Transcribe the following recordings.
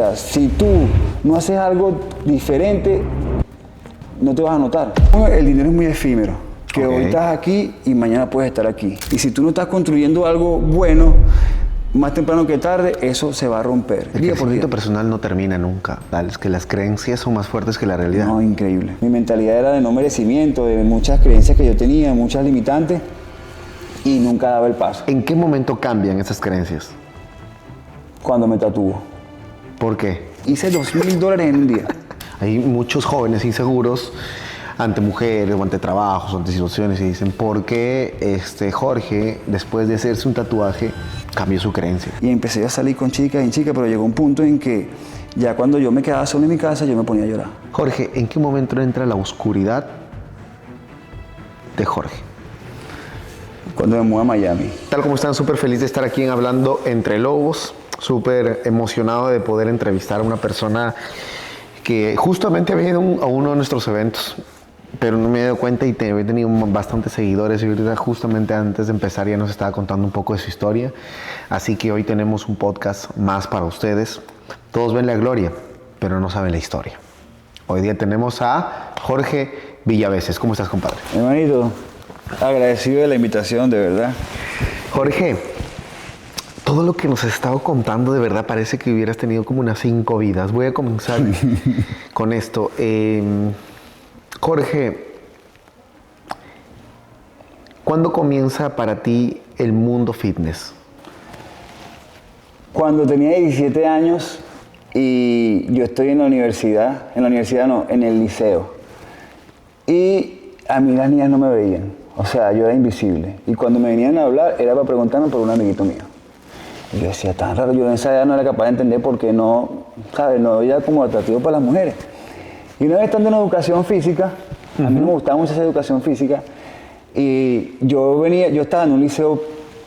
sea, si tú no haces algo diferente, no te vas a notar. El dinero es muy efímero, que hoy estás aquí y mañana puedes estar aquí. Y si tú no estás construyendo algo bueno, más temprano que tarde, eso se va a romper. El crecimiento personal no termina nunca. Es que las creencias son más fuertes que la realidad. No, increíble. Mi mentalidad era de no merecimiento, de muchas creencias que yo tenía, muchas limitantes, y nunca daba el paso. ¿En qué momento cambian esas creencias? Cuando me tatúo. ¿Por qué? Hice $2,000 en un día. Hay muchos jóvenes inseguros ante mujeres o ante trabajos o ante situaciones y dicen, ¿por qué Jorge, después de hacerse un tatuaje, cambió su creencia? Y empecé a salir con chicas y chicas, pero llegó un punto en que ya cuando yo me quedaba solo en mi casa, yo me ponía a llorar. Jorge, ¿en qué momento entra la oscuridad de Jorge? Cuando me mudé a Miami. Tal como están, súper feliz de estar aquí en Hablando Entre Lobos, súper emocionado de poder entrevistar a una persona que justamente había ido a uno de nuestros eventos, pero no me he dado cuenta y he tenido bastantes seguidores y ahorita justamente antes de empezar ya nos estaba contando un poco de su historia, así que hoy tenemos un podcast más para ustedes. Todos ven la gloria, pero no saben la historia. Hoy día tenemos a Jorge Villaveses. ¿Cómo estás, compadre? Hermanito, agradecido de la invitación, de verdad. Jorge, todo lo que nos has estado contando de verdad parece que hubieras tenido como unas 5 vidas. Voy a comenzar con esto. Jorge, ¿cuándo comienza para ti el mundo fitness? Cuando tenía 17 años y yo estoy en la universidad no, en el liceo. Y a mí las niñas no me veían, o sea, yo era invisible. Y cuando me venían a hablar era para preguntarme por un amiguito mío. Y yo decía, tan raro, yo en esa edad no era capaz de entender por qué no, ¿sabes? No era como atractivo para las mujeres. Y una vez estando en educación física, a mí me gustaba mucho esa educación física, y yo estaba en un liceo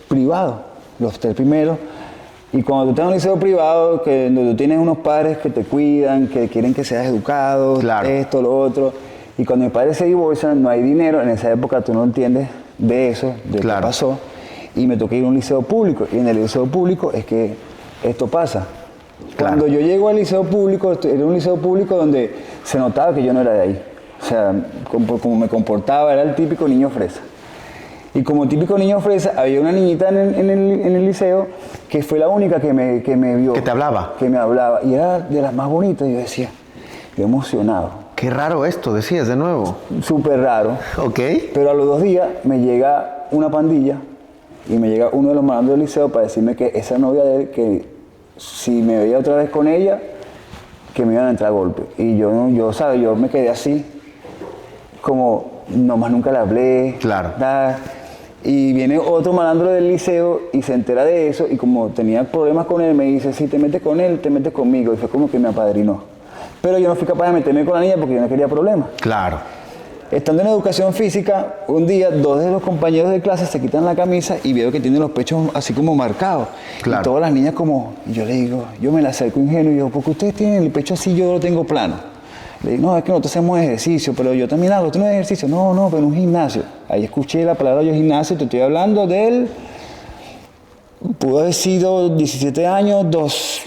privado, los 3 primeros, y cuando tú estás en un liceo privado, donde tú tienes unos padres que te cuidan, que quieren que seas educado, claro, esto, lo otro, y cuando mis padres se divorcian, no hay dinero, en esa época tú no entiendes de eso, de qué pasó, y me tocó ir a un liceo público, y en el liceo público es que esto pasa. Cuando yo llego al liceo público, era un liceo público donde se notaba que yo no era de ahí. O sea, como me comportaba, era el típico niño fresa. Y como típico niño fresa, había una niñita en el liceo que fue la única que me vio. ¿Que te hablaba? Que me hablaba. Y era de las más bonitas. Y yo decía, yo emocionado. Qué raro esto, decías de nuevo. Súper raro. Ok. Pero a los 2 días me llega una pandilla y me llega uno de los malandros del liceo para decirme que esa novia de él, que si me veía otra vez con ella, que me iban a entrar a golpe. Y yo, ¿sabes? Yo me quedé así, como nomás nunca le hablé. Claro. Nada. Y viene otro malandro del liceo y se entera de eso, y como tenía problemas con él, me dice, si te metes con él, te metes conmigo. Y fue como que me apadrinó. Pero yo no fui capaz de meterme con la niña porque yo no quería problemas. Claro. Estando en educación física, un día 2 de los compañeros de clase se quitan la camisa y veo que tienen los pechos así como marcados. Claro. Y todas las niñas como, yo le digo, yo me la acerco ingenuo y digo, ¿por qué ustedes tienen el pecho así, yo lo tengo plano? Le digo, no, es que nosotros hacemos ejercicio, pero yo también hago, ¿tú no haces ejercicio? No, pero en un gimnasio. Ahí escuché la palabra yo gimnasio, te estoy hablando del, pudo haber sido 17 años,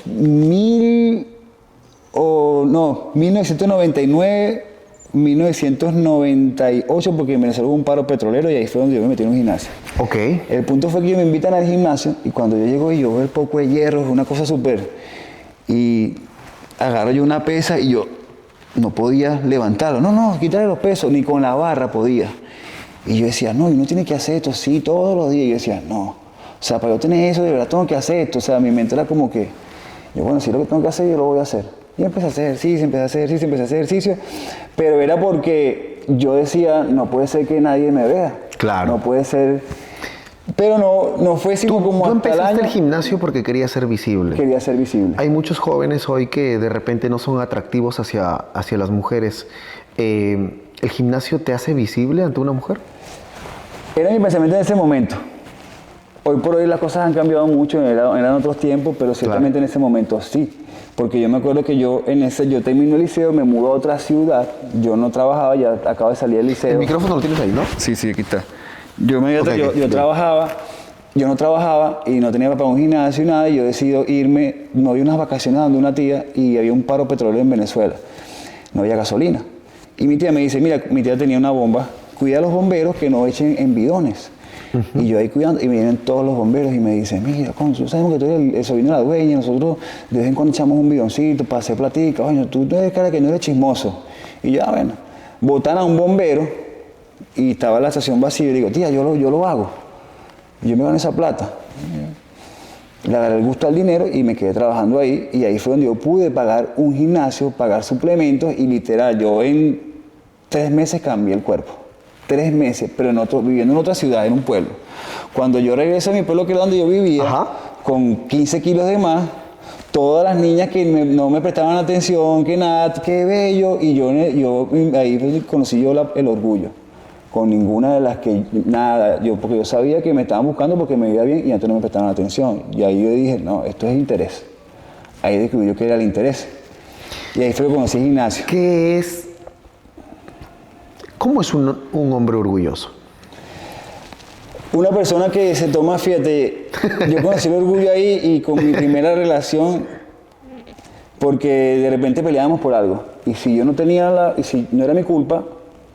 1999, 1998, porque en Venezuela hubo un paro petrolero y ahí fue donde yo me metí en un gimnasio. Ok. El punto fue que ellos me invitan al gimnasio y cuando yo llego y yo veo el poco de hierro, es una cosa súper, y agarro yo una pesa y yo no podía levantarlo. No, quitarle los pesos, ni con la barra podía. Y yo decía, no, y uno tiene que hacer esto, sí, todos los días. Y yo decía, no, o sea, para yo tener eso, de verdad tengo que hacer esto. O sea, mi mente era como que, yo, bueno, si es lo que tengo que hacer, yo lo voy a hacer. Y empecé a hacer ejercicio, pero era porque yo decía, no puede ser que nadie me vea. Claro. No puede ser. Pero no fue así como Tú hasta el empezaste año. el gimnasio porque querías ser visible. Quería ser visible. Hay muchos jóvenes hoy que de repente no son atractivos hacia las mujeres. ¿El gimnasio te hace visible ante una mujer? Era mi pensamiento en ese momento. Hoy por hoy las cosas han cambiado mucho, eran otros tiempos, pero ciertamente en ese momento sí. Porque yo me acuerdo que yo terminé el liceo, me mudé a otra ciudad, yo no trabajaba, ya acabo de salir del liceo. El micrófono lo tienes ahí, ¿no? Sí, aquí está. Yo Okay. trabajaba, yo no trabajaba y no tenía para un gimnasio y nada, y yo decido irme, no había unas vacaciones donde una tía y había un paro petrolero en Venezuela, no había gasolina. Y mi tía me dice, mira, mi tía tenía una bomba, cuida a los bomberos que no echen en bidones. Y yo ahí cuidando, y me vienen todos los bomberos y me dicen, mira, Consu, sabemos que tú eres el sobrino de la dueña, nosotros de vez en cuando echamos un bidoncito para hacer platica, oye, tú eres cara que no eres chismoso. Y yo, bueno, botan a un bombero y estaba la estación vacía y digo, tía, yo lo hago. Yo me gano esa plata. Le agarré el gusto al dinero y me quedé trabajando ahí, y ahí fue donde yo pude pagar un gimnasio, pagar suplementos, y literal, yo en 3 meses cambié el cuerpo. 3 meses, pero viviendo en otra ciudad, en un pueblo. Cuando yo regresé a mi pueblo, que era donde yo vivía, con 15 kilos de más, todas las niñas que no me prestaban atención, que nada, qué bello, y yo ahí conocí yo el orgullo. Con ninguna de las que, nada, porque yo sabía que me estaban buscando porque me veía bien y antes no me prestaban atención. Y ahí yo dije, no, esto es interés. Ahí descubrí yo que era el interés. Y ahí fue que conocí el gimnasio. ¿Cómo es un hombre orgulloso? Una persona que se toma, fíjate, yo conocí el orgullo ahí y con mi primera relación, porque de repente peleábamos por algo. Y si yo no tenía y si no era mi culpa,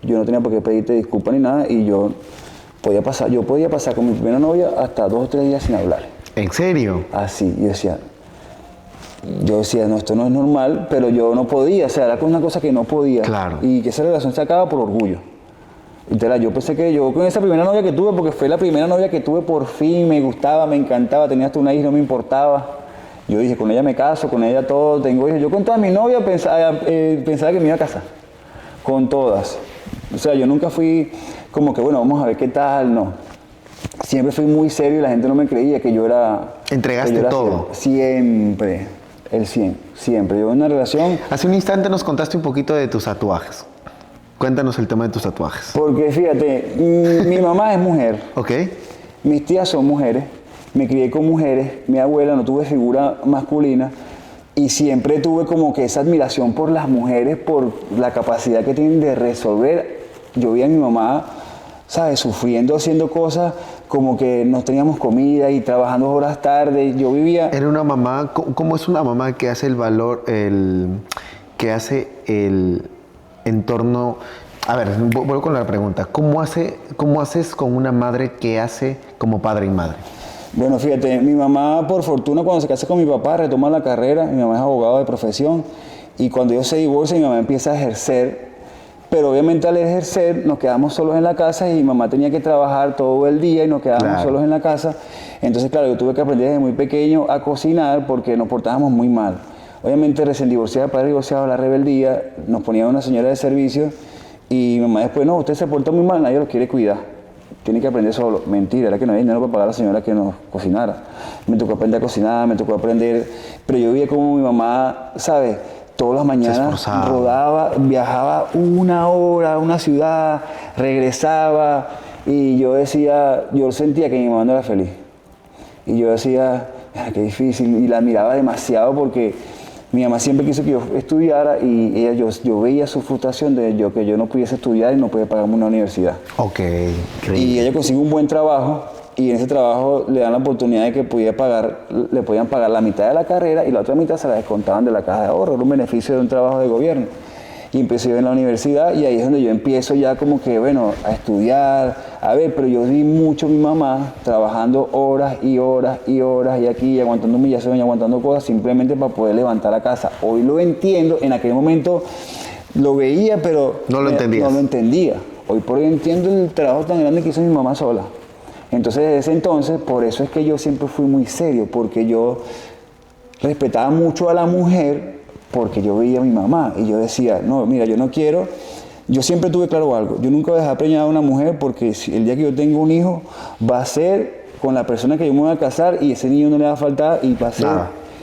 yo no tenía por qué pedirte disculpas ni nada, y yo podía pasar con mi primera novia hasta 2 o 3 días sin hablar. ¿En serio? Así, yo decía, no, esto no es normal, pero yo no podía, o sea, era una cosa que no podía. Claro. Y que esa relación se acaba por orgullo. Literal, yo pensé que yo con esa primera novia que tuve, porque fue la primera novia que tuve por fin, me gustaba, me encantaba, tenía hasta una hija, no me importaba. Yo dije, con ella me caso, con ella todo, tengo hijos. Yo con todas mis novias pensaba que me iba a casar, con todas. O sea, yo nunca fui como que, bueno, vamos a ver qué tal, no. Siempre fui muy serio y la gente no me creía que yo era... ¿Entregaste todo? Siempre, el 100, siempre. Yo en una relación... Hace un instante nos contaste un poquito de tus tatuajes. Cuéntanos el tema de tus tatuajes. Porque fíjate, mi mamá es mujer. Ok. Mis tías son mujeres. Me crié con mujeres. Mi abuela, no tuve figura masculina. Y siempre tuve como que esa admiración por las mujeres, por la capacidad que tienen de resolver. Yo vi a mi mamá, ¿sabes? Sufriendo, haciendo cosas como que no teníamos comida y trabajando horas tarde. Yo vivía... Era una mamá, ¿cómo es una mamá que hace que hace el entorno? A ver, vuelvo con la pregunta. ¿Cómo haces con una madre que hace como padre y madre? Bueno, fíjate, mi mamá, por fortuna, cuando se casa con mi papá, retoma la carrera. Mi mamá es abogado de profesión. Y cuando ellos se divorcian, mi mamá empieza a ejercer. Pero obviamente al ejercer nos quedamos solos en la casa y mi mamá tenía que trabajar todo el día y nos quedábamos solos en la casa. Entonces, claro, yo tuve que aprender desde muy pequeño a cocinar porque nos portábamos muy mal. Obviamente, recién divorciada, padre divorciado, la rebeldía, nos ponía una señora de servicio y mi mamá después, no, usted se portó muy mal, nadie lo quiere cuidar. Tiene que aprender solo. Mentira, era que no había dinero para pagar a la señora que nos cocinara. Me tocó aprender a cocinar, me tocó aprender, pero yo veía como mi mamá, ¿sabes? Todas las mañanas rodaba, viajaba 1 hora a una ciudad, regresaba y yo sentía que mi mamá no era feliz. Y yo decía, qué difícil, y la admiraba demasiado porque mi mamá siempre quiso que yo estudiara y yo veía su frustración de que yo no pudiese estudiar y no podía pagarme una universidad. Ok, increíble. Y ella consigue un buen trabajo y en ese trabajo le dan la oportunidad de que le podían pagar la mitad de la carrera y la otra mitad se la descontaban de la caja de ahorro. Era un beneficio de un trabajo de gobierno. Y empecé yo en la universidad y ahí es donde yo empiezo ya como que, bueno, a estudiar. A ver, pero yo vi mucho a mi mamá trabajando horas y horas y horas y aquí, y aguantando humillación y aguantando cosas simplemente para poder levantar la casa. Hoy lo entiendo, en aquel momento lo veía, pero no lo entendía. Hoy por hoy entiendo el trabajo tan grande que hizo mi mamá sola. Entonces, desde ese entonces, por eso es que yo siempre fui muy serio, porque yo respetaba mucho a la mujer, porque yo veía a mi mamá y yo decía, no, mira, yo no quiero, yo siempre tuve claro algo, yo nunca voy a dejar preñada a una mujer porque si el día que yo tengo un hijo va a ser con la persona que yo me voy a casar y ese niño no le va a faltar y va a ser,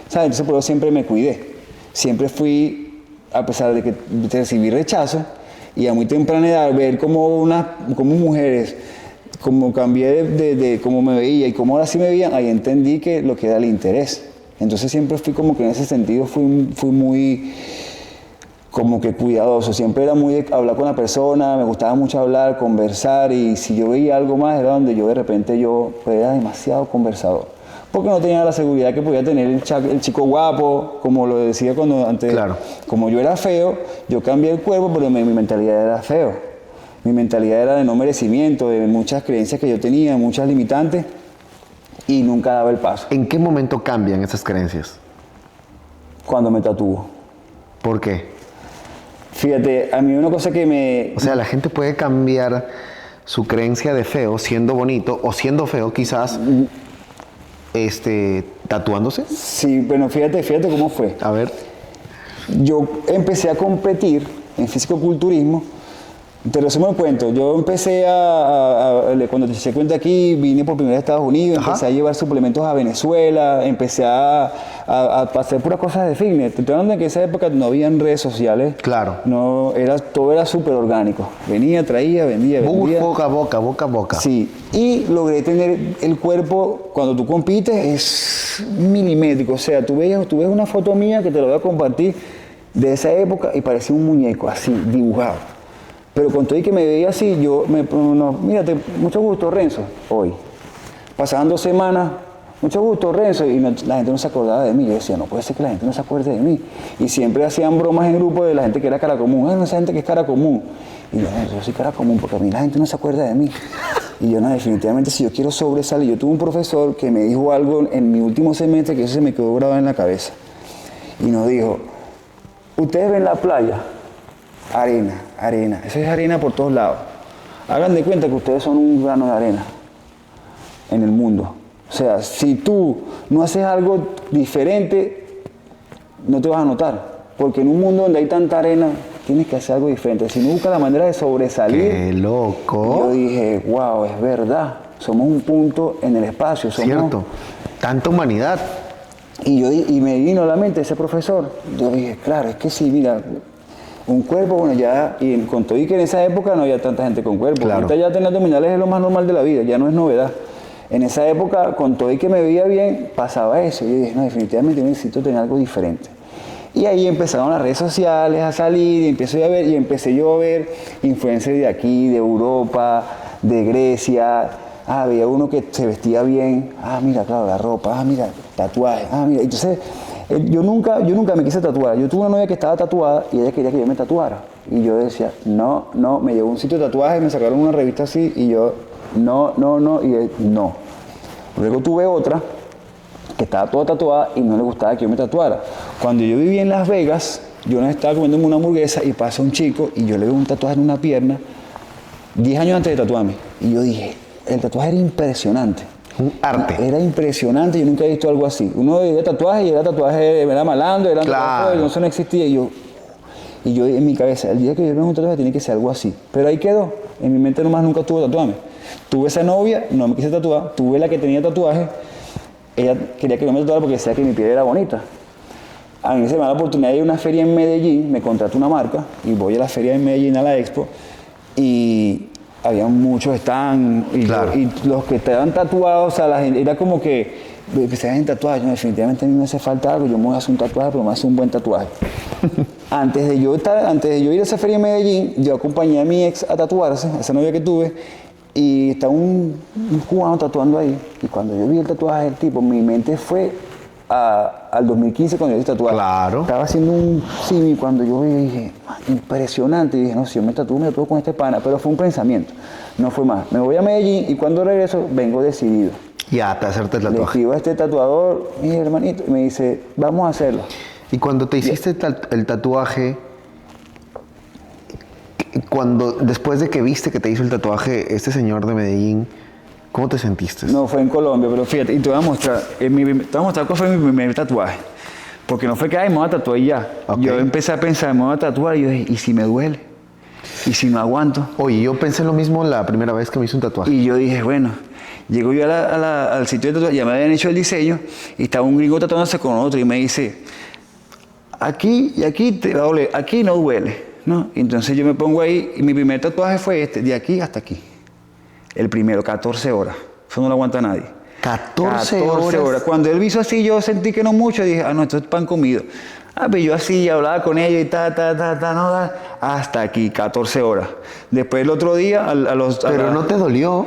¿sabes? Entonces por eso siempre me cuidé, siempre fui, a pesar de que recibí rechazo y a muy temprana edad ver como mujeres, como cambié de cómo me veía y cómo ahora sí me veían, ahí entendí que lo que era el interés. Entonces siempre fui como que en ese sentido fui muy como que cuidadoso. Siempre era muy de hablar con la persona, me gustaba mucho hablar, conversar, y si yo veía algo más era donde yo de repente pues, era demasiado conversador. Porque no tenía la seguridad que podía tener el chico guapo, como lo decía cuando antes. Claro. Como yo era feo, yo cambié el cuerpo, pero mi mentalidad era feo. Mi mentalidad era de no merecimiento, de muchas creencias que yo tenía, muchas limitantes, y nunca daba el paso. ¿En qué momento cambian esas creencias? Cuando me tatúo. ¿Por qué? Fíjate, a mí una cosa que me... O sea, la gente puede cambiar su creencia de feo siendo bonito o siendo feo quizás tatuándose. Sí, bueno, fíjate cómo fue. A ver. Yo empecé a competir en fisicoculturismo. Te resumo el cuento. Yo empecé cuando te hice cuenta aquí, vine por primera vez a Estados Unidos, Ajá. empecé a llevar suplementos a Venezuela, empecé a hacer puras cosas de fitness. Te estoy hablando de que en esa época no habían redes sociales. Claro. Todo era súper orgánico. Venía, traía, vendía. Boca a boca. Sí, y logré tener el cuerpo, cuando tú compites, es milimétrico. O sea, tú ves una foto mía que te la voy a compartir de esa época y parecía un muñeco, así, dibujado. Pero con todo y que me veía así, mírate, mucho gusto, Renzo, hoy. Pasaban 2 semanas, mucho gusto, Renzo, y la gente no se acordaba de mí. Yo decía, no puede ser que la gente no se acuerde de mí. Y siempre hacían bromas en grupo de la gente que era cara común. No, esa gente que es cara común. Y yo soy cara común porque a mí la gente no se acuerda de mí. Y yo, no, definitivamente, si yo quiero sobresalir. Yo tuve un profesor que me dijo algo en mi último semestre que eso se me quedó grabado en la cabeza. Y nos dijo, ustedes ven la playa, arena. Eso es arena por todos lados. Hagan de cuenta que ustedes son un grano de arena en el mundo. O sea, si tú no haces algo diferente, no te vas a notar. Porque en un mundo donde hay tanta arena, tienes que hacer algo diferente. Si no buscas la manera de sobresalir. ¡Qué loco! Yo dije, wow, es verdad. Somos un punto en el espacio. Cierto. Tanta humanidad. Y me vino a la mente ese profesor. Yo dije, claro, es que sí, mira, un cuerpo, bueno, ya, y con todo y que en esa época no había tanta gente con cuerpo. Claro. Ahorita ya tener abdominales es lo más normal de la vida, ya no es novedad. En esa época, con todo y que me veía bien, pasaba eso. Y yo dije, no, definitivamente necesito tener algo diferente. Y ahí empezaron las redes sociales a salir, y empecé yo a ver influencers de aquí, de Europa, de Grecia. Había uno que se vestía bien. Mira, claro, la ropa. Mira, tatuaje. Mira. Entonces, yo nunca me quise tatuar. Yo tuve una novia que estaba tatuada y ella quería que yo me tatuara. Y yo decía, no, me llevó a un sitio de tatuaje, me sacaron una revista así y yo, no, y él, no. Luego tuve otra que estaba toda tatuada y no le gustaba que yo me tatuara. Cuando yo vivía en Las Vegas, yo estaba comiéndome una hamburguesa y pasa un chico y yo le veo un tatuaje en una pierna 10 años antes de tatuarme. Y yo dije, el tatuaje era impresionante. Un arte. Era impresionante, yo nunca he visto algo así. Uno veía tatuaje y era tatuaje, era malandro, era claro. no, eso no existía. Y yo en mi cabeza, el día que yo vea un tatuaje tiene que ser algo así. Pero ahí quedó. En mi mente nomás nunca estuvo tatuarme. Tuve esa novia, no me quise tatuar. Tuve la que tenía tatuaje. Ella quería que yo me tatuara porque decía que mi piel era bonita. A mí se me da la oportunidad de ir a una feria en Medellín, me contrató una marca y voy a la feria en Medellín, a la Expo, y había muchos stands y, claro. Y los que estaban tatuados, o sea, la gente, era como que se hacen tatuajes. No, definitivamente a mí me hace falta algo, yo me voy a hacer un tatuaje, pero me voy a hacer un buen tatuaje. Antes de yo ir a esa feria en Medellín, yo acompañé a mi ex a tatuarse, a esa novia que tuve, y estaba un cubano tatuando ahí. Y cuando yo vi el tatuaje del tipo, mi mente fue al 2015 cuando yo hice tatuaje. Claro. Estaba haciendo un simi cuando yo vi, dije, impresionante. Y dije, no, si yo me tatúo con este pana. Pero fue un pensamiento, no fue más. Me voy a Medellín y cuando regreso vengo decidido. Ya, te hacerte el Le tatuaje. escribo a este tatuador, mi hermanito, y me dice, vamos a hacerlo. Y cuando te hiciste el tatuaje, después de que viste que te hizo el tatuaje este señor de Medellín, ¿cómo te sentiste? No, fue en Colombia, pero fíjate, y te voy a mostrar, cuál fue mi primer tatuaje. Porque no fue que, me voy a tatuar y ya. Okay. Yo empecé a pensar, me voy a tatuar, y yo dije, ¿y si me duele? ¿Y si no aguanto? Oye, yo pensé lo mismo la primera vez que me hice un tatuaje. Y yo dije, bueno, llego yo al sitio de tatuaje, ya me habían hecho el diseño, y estaba un gringo tatuándose con otro, y me dice, aquí y aquí te va a doler, aquí no duele, ¿no? Entonces yo me pongo ahí, y mi primer tatuaje fue de aquí hasta aquí. El primero, 14 horas. Eso no lo aguanta nadie. 14 horas. Cuando él hizo así, yo sentí que no mucho, y dije, no, esto es pan comido. Pues yo así hablaba con ellos y hasta aquí, 14 horas. Después el otro día, Pero no te dolió.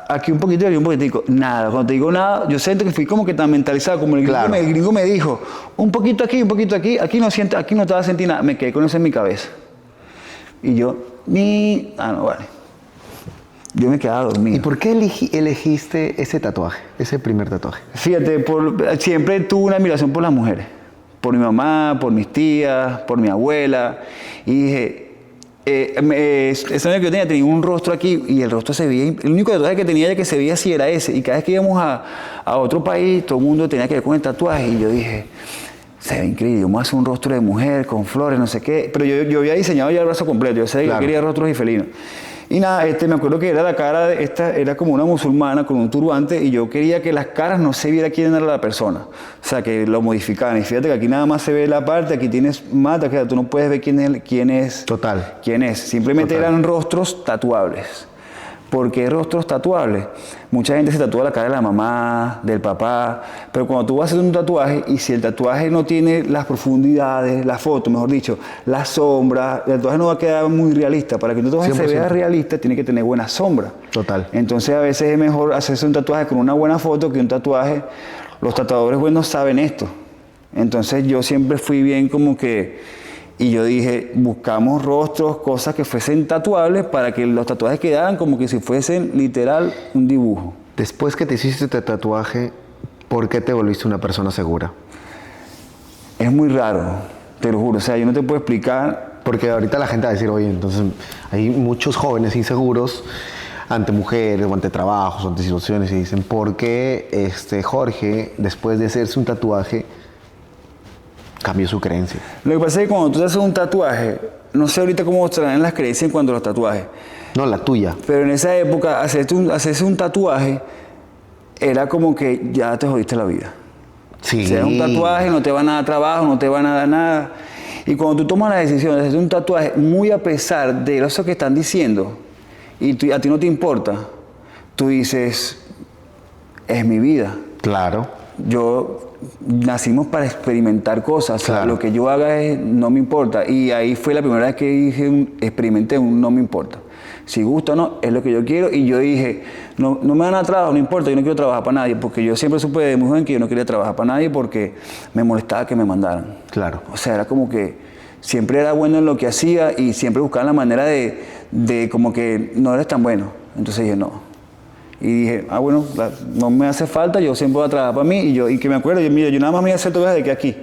Aquí un poquito y un poquitico. Nada, cuando te digo nada, yo siento que fui como que tan mentalizado, como el gringo me dijo, un poquito aquí, aquí no te vas a sentir nada. Me quedé con eso en mi cabeza. Y yo, no, vale. Yo me quedaba dormido. ¿Y por qué elegiste ese tatuaje, ese primer tatuaje? Fíjate, siempre tuve una admiración por las mujeres. Por mi mamá, por mis tías, por mi abuela. Y dije, ese año que yo tenía un rostro aquí y el rostro se veía, el único tatuaje que tenía que se veía así era ese. Y cada vez que íbamos a otro país, todo el mundo tenía que ver con el tatuaje. Y yo dije, se ve increíble, vamos a hacer un rostro de mujer con flores, no sé qué. Pero yo había diseñado ya el brazo completo, yo sabía que yo quería rostros y felinos. Y nada, me acuerdo que era la cara, era como una musulmana con un turbante y yo quería que las caras no se viera quién era la persona. O sea, que lo modificaban. Y fíjate que aquí nada más se ve la parte, aquí tienes mata, que tú no puedes ver quién es. Total. ¿Quién es? Simplemente eran rostros tatuables. ¿Por qué rostros tatuables? Mucha gente se tatúa la cara de la mamá, del papá, pero cuando tú vas a hacer un tatuaje y si el tatuaje no tiene las profundidades, la foto, mejor dicho, la sombra, el tatuaje no va a quedar muy realista. Para que un tatuaje 100%. Se vea realista, tiene que tener buena sombra. Total. Entonces a veces es mejor hacerse un tatuaje con una buena foto que un tatuaje. Los tatuadores buenos saben esto. Entonces yo siempre fui bien como que... Y yo dije, buscamos rostros, cosas que fuesen tatuables para que los tatuajes quedaran como que si fuesen literal un dibujo. Después que te hiciste este tatuaje, ¿por qué te volviste una persona segura? Es muy raro, te lo juro. O sea, yo no te puedo explicar. Porque ahorita la gente va a decir, oye, entonces hay muchos jóvenes inseguros ante mujeres o ante trabajos o ante situaciones y dicen, ¿por qué Jorge, después de hacerse un tatuaje, cambió su creencia? Lo que pasa es que cuando tú te haces un tatuaje, no sé ahorita cómo traen las creencias en cuanto a los tatuajes. No, la tuya. Pero en esa época, hacerse un tatuaje era como que ya te jodiste la vida. Sí. Si es un tatuaje, no te va a dar trabajo, no te va a dar nada. Y cuando tú tomas la decisión de hacer un tatuaje, muy a pesar de eso que están diciendo, y a ti no te importa, tú dices, es mi vida. Claro. Nacimos para experimentar cosas. Claro. O sea, lo que yo haga no me importa. Y ahí fue la primera vez que experimenté un no me importa. Si gusta o no, es lo que yo quiero. Y yo dije, no me dan a trabajo, no importa, yo no quiero trabajar para nadie. Porque yo siempre supe de muy joven que yo no quería trabajar para nadie porque me molestaba que me mandaran. Claro. O sea, era como que siempre era bueno en lo que hacía y siempre buscaba la manera de como que no eres tan bueno. Entonces dije, no. Y dije, bueno, no me hace falta, yo siempre voy a trabajar para mí. Y que me acuerdo, yo nada más me iba a hacer tatuajes de que aquí.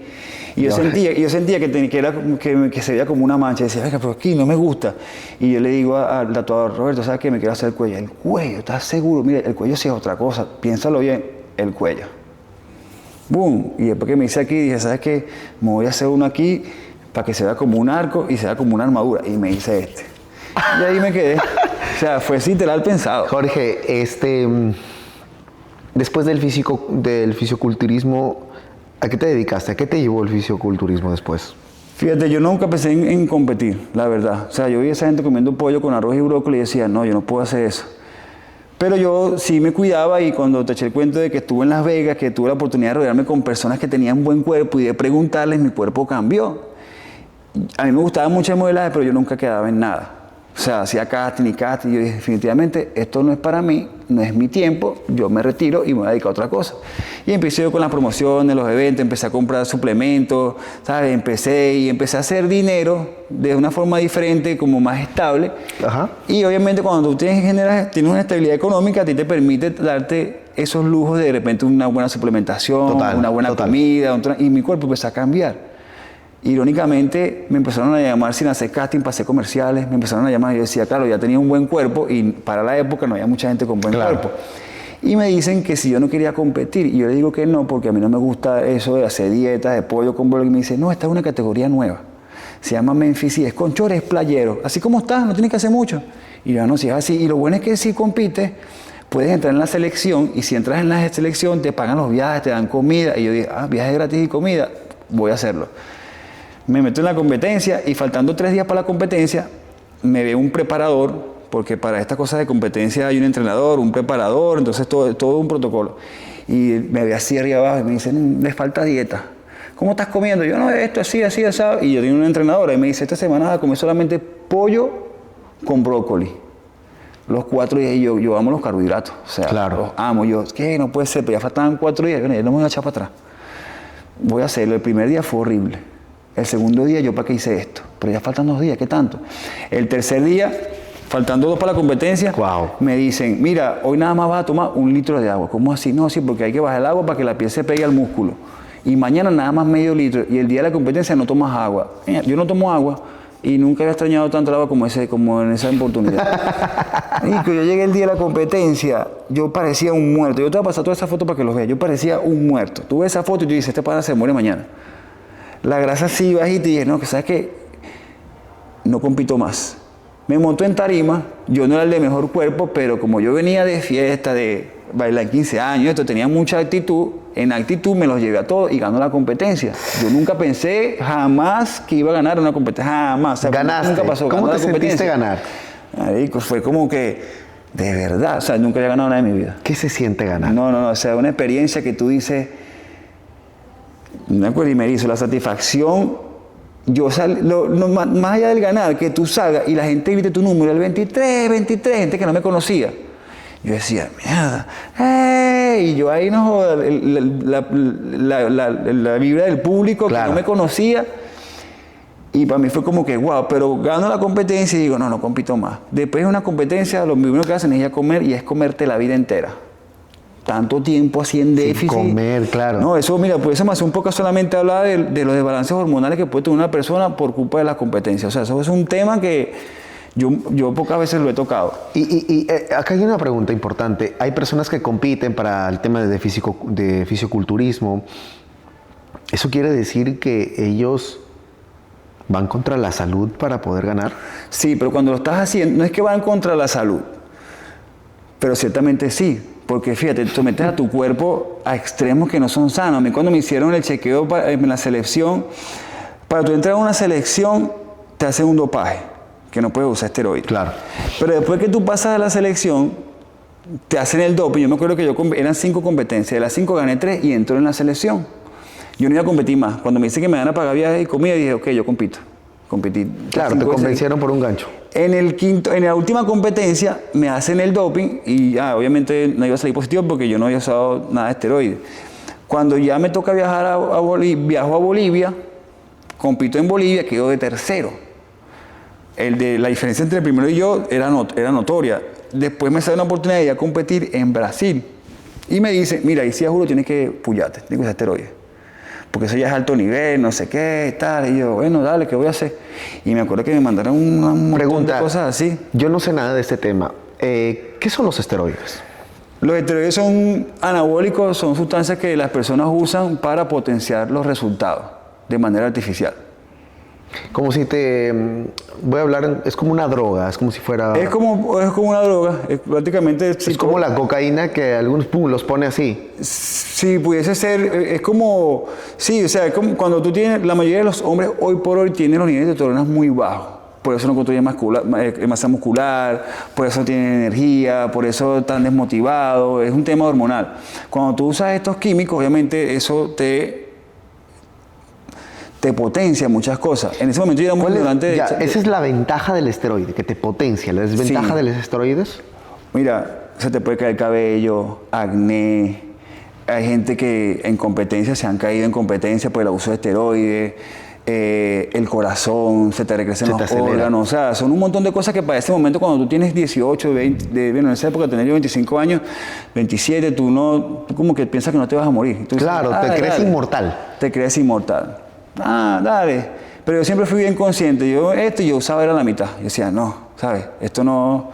Y yo sentía que se veía como una mancha. Y decía, venga, pero aquí no me gusta. Y yo le digo al tatuador, Roberto, ¿sabes qué? Me quiero hacer el cuello. El cuello, ¿estás seguro? Mira, el cuello sí es otra cosa. Piénsalo bien, el cuello. ¡Boom! Y después que me hice aquí, dije, ¿sabes qué? Me voy a hacer uno aquí para que se vea como un arco y se vea como una armadura. Y me hice este. Y ahí me quedé. O sea, fue literal pensado. Jorge, después del fisiculturismo, ¿a qué te dedicaste? ¿A qué te llevó el fisiculturismo después? Fíjate, yo nunca pensé en competir, la verdad. O sea, yo vi a esa gente comiendo pollo con arroz y brócoli y decía, no, yo no puedo hacer eso. Pero yo sí me cuidaba y cuando te eché el cuento de que estuve en Las Vegas, que tuve la oportunidad de rodearme con personas que tenían buen cuerpo y de preguntarles, mi cuerpo cambió. A mí me gustaba mucho el modelaje, pero yo nunca quedaba en nada. O sea, hacía casting y casting. Yo dije, definitivamente, esto no es para mí, no es mi tiempo, yo me retiro y me voy a dedicar a otra cosa. Y empecé yo con las promociones, los eventos, empecé a comprar suplementos, ¿sabes? Empecé a hacer dinero de una forma diferente, como más estable. Ajá. Y obviamente cuando tú tienes una estabilidad económica, a ti te permite darte esos lujos de repente una buena suplementación, una buena comida, y mi cuerpo empezó a cambiar. Irónicamente me empezaron a llamar sin hacer casting para hacer comerciales, me empezaron a llamar y yo decía, claro, ya tenía un buen cuerpo y para la época no había mucha gente con buen cuerpo. Y me dicen que si yo no quería competir, y yo le digo que no, porque a mí no me gusta eso de hacer dietas, de pollo con bolo, y me dice, no, esta es una categoría nueva, se llama Memphis y es con chores, playero, así como estás, no tienes que hacer mucho. Y yo, no, si es así, y lo bueno es que si compites, puedes entrar en la selección, y si entras en la selección te pagan los viajes, te dan comida, y yo dije, viajes gratis y comida, voy a hacerlo. Me meto en la competencia y faltando 3 días para la competencia, me veo un preparador, porque para estas cosas de competencia hay un entrenador, un preparador, entonces todo un protocolo. Y me ve así arriba abajo y me dice, les falta dieta. ¿cómo estás comiendo? Yo, no, esto, así, así, así. Y yo tengo una entrenadora y me dice, esta semana vas a comer solamente pollo con brócoli. Los 4 días, y yo amo los carbohidratos, o sea, claro. los amo. Yo, ¿qué? No puede ser, pero ya faltaban 4 días, bueno, ya no me voy a echar para atrás. Voy a hacerlo. El primer día fue horrible. El segundo día, ¿yo para qué hice esto? Pero ya faltan 2 días, ¿qué tanto? El tercer día, faltando 2 para la competencia, me dicen, mira, hoy nada más vas a tomar 1 litro de agua. ¿Cómo así? No, sí, porque hay que bajar el agua para que la piel se pegue al músculo. Y mañana nada más medio litro. Y el día de la competencia no tomas agua. Yo no tomo agua y nunca había extrañado tanto el agua como en esa oportunidad. Y que yo llegué el día de la competencia, yo parecía un muerto. Yo te voy a pasar toda esa foto para que los veas. Yo parecía un muerto. Tú ves esa foto y tú dices, este pana se muere mañana. La grasa así bajita y dije, no, que sabes que no compito más. Me montó en tarima, yo no era el de mejor cuerpo, pero como yo venía de fiesta, de bailar en 15 años, esto tenía mucha actitud, en actitud me los llevé a todos y ganó la competencia. Yo nunca pensé jamás que iba a ganar una competencia, jamás. O sea, ganaste. Nunca pasó. ¿Cómo te sentiste ganar? Marico, fue como que, de verdad, o sea, nunca había ganado nada en mi vida. ¿Qué se siente ganar? No, o sea, una experiencia que tú dices, una cosa y me hizo la satisfacción. Yo más allá del ganar, que tú salgas y la gente grite tu número, el 23, gente que no me conocía. Yo decía, mierda, ¡hey! Y yo ahí no joda, la vibra del público que no me conocía. Y para mí fue como que, wow, pero gano la competencia y digo, no compito más. Después de una competencia, lo primero que hacen es ir a comer y es comerte la vida entera. Tanto tiempo así en déficit. Sin comer, claro. No, eso, mira, pues eso me hace un poco solamente hablar de los desbalances hormonales que puede tener una persona por culpa de las competencias. O sea, eso es un tema que yo pocas veces lo he tocado. Y acá hay una pregunta importante. Hay personas que compiten para el tema de fisiculturismo. ¿Eso quiere decir que ellos van contra la salud para poder ganar? Sí, pero cuando lo estás haciendo, no es que van contra la salud, pero ciertamente sí. Porque fíjate, sometes a tu cuerpo a extremos que no son sanos. A mí cuando me hicieron el chequeo en la selección, para tú entrar a una selección te hacen un dopaje, que no puedes usar esteroides. Claro. Pero después que tú pasas a la selección, te hacen el doping. Yo me acuerdo que eran 5 competencias, de las 5 gané 3 y entró en la selección. Yo no iba a competir más. Cuando me dice que me van a pagar viajes y comida, dije, ok, yo compito. Competí. Claro, te convencieron por un gancho. En la última competencia me hacen el doping y obviamente no iba a salir positivo porque yo no había usado nada de esteroides. Cuando ya me toca viajar a Bolivia, viajo a Bolivia, compito en Bolivia, quedo de tercero. La diferencia entre el primero y yo era notoria. Después me sale una oportunidad de ir a competir en Brasil. Y me dice, mira, ahí sí juro tienes que puyarte, tienes que usar esteroides. Porque eso ya es alto nivel, no sé qué, tal. Y yo, bueno, dale, ¿qué voy a hacer? Y me acuerdo que me mandaron un montón de cosas así. Yo no sé nada de este tema. ¿Qué son los esteroides? Los esteroides son anabólicos, son sustancias que las personas usan para potenciar los resultados de manera artificial. Como si voy a hablar, es como una droga, es como si fuera... Es como una droga, es prácticamente... Es como la cocaína que algunos los pone así. Sí, pudiese ser, es como... Sí, o sea, es como cuando tú tienes... La mayoría de los hombres hoy por hoy tienen los niveles de testosterona muy bajos. Por eso no construyen masa muscular, por eso no tienen energía, por eso están desmotivados. Es un tema hormonal. Cuando tú usas estos químicos, obviamente eso te potencia muchas cosas. En ese momento yo era muy ignorante. Esa es la ventaja del esteroide, que te potencia. ¿La desventaja de los esteroides? Mira, se te puede caer el cabello, acné. Hay gente que en competencia se han caído en competencia por el abuso de esteroides. El corazón, se te recrecen los órganos. O sea, son un montón de cosas que para ese momento, cuando tú tienes 18, 20, bueno, en esa época tenía yo 25 años, 27, tú como que piensas que no te vas a morir. Tú claro, dices, te crees inmortal. Te crees inmortal. Dale. Pero yo siempre fui bien consciente. Yo usaba era la mitad. Yo decía, no, ¿sabes? Esto no...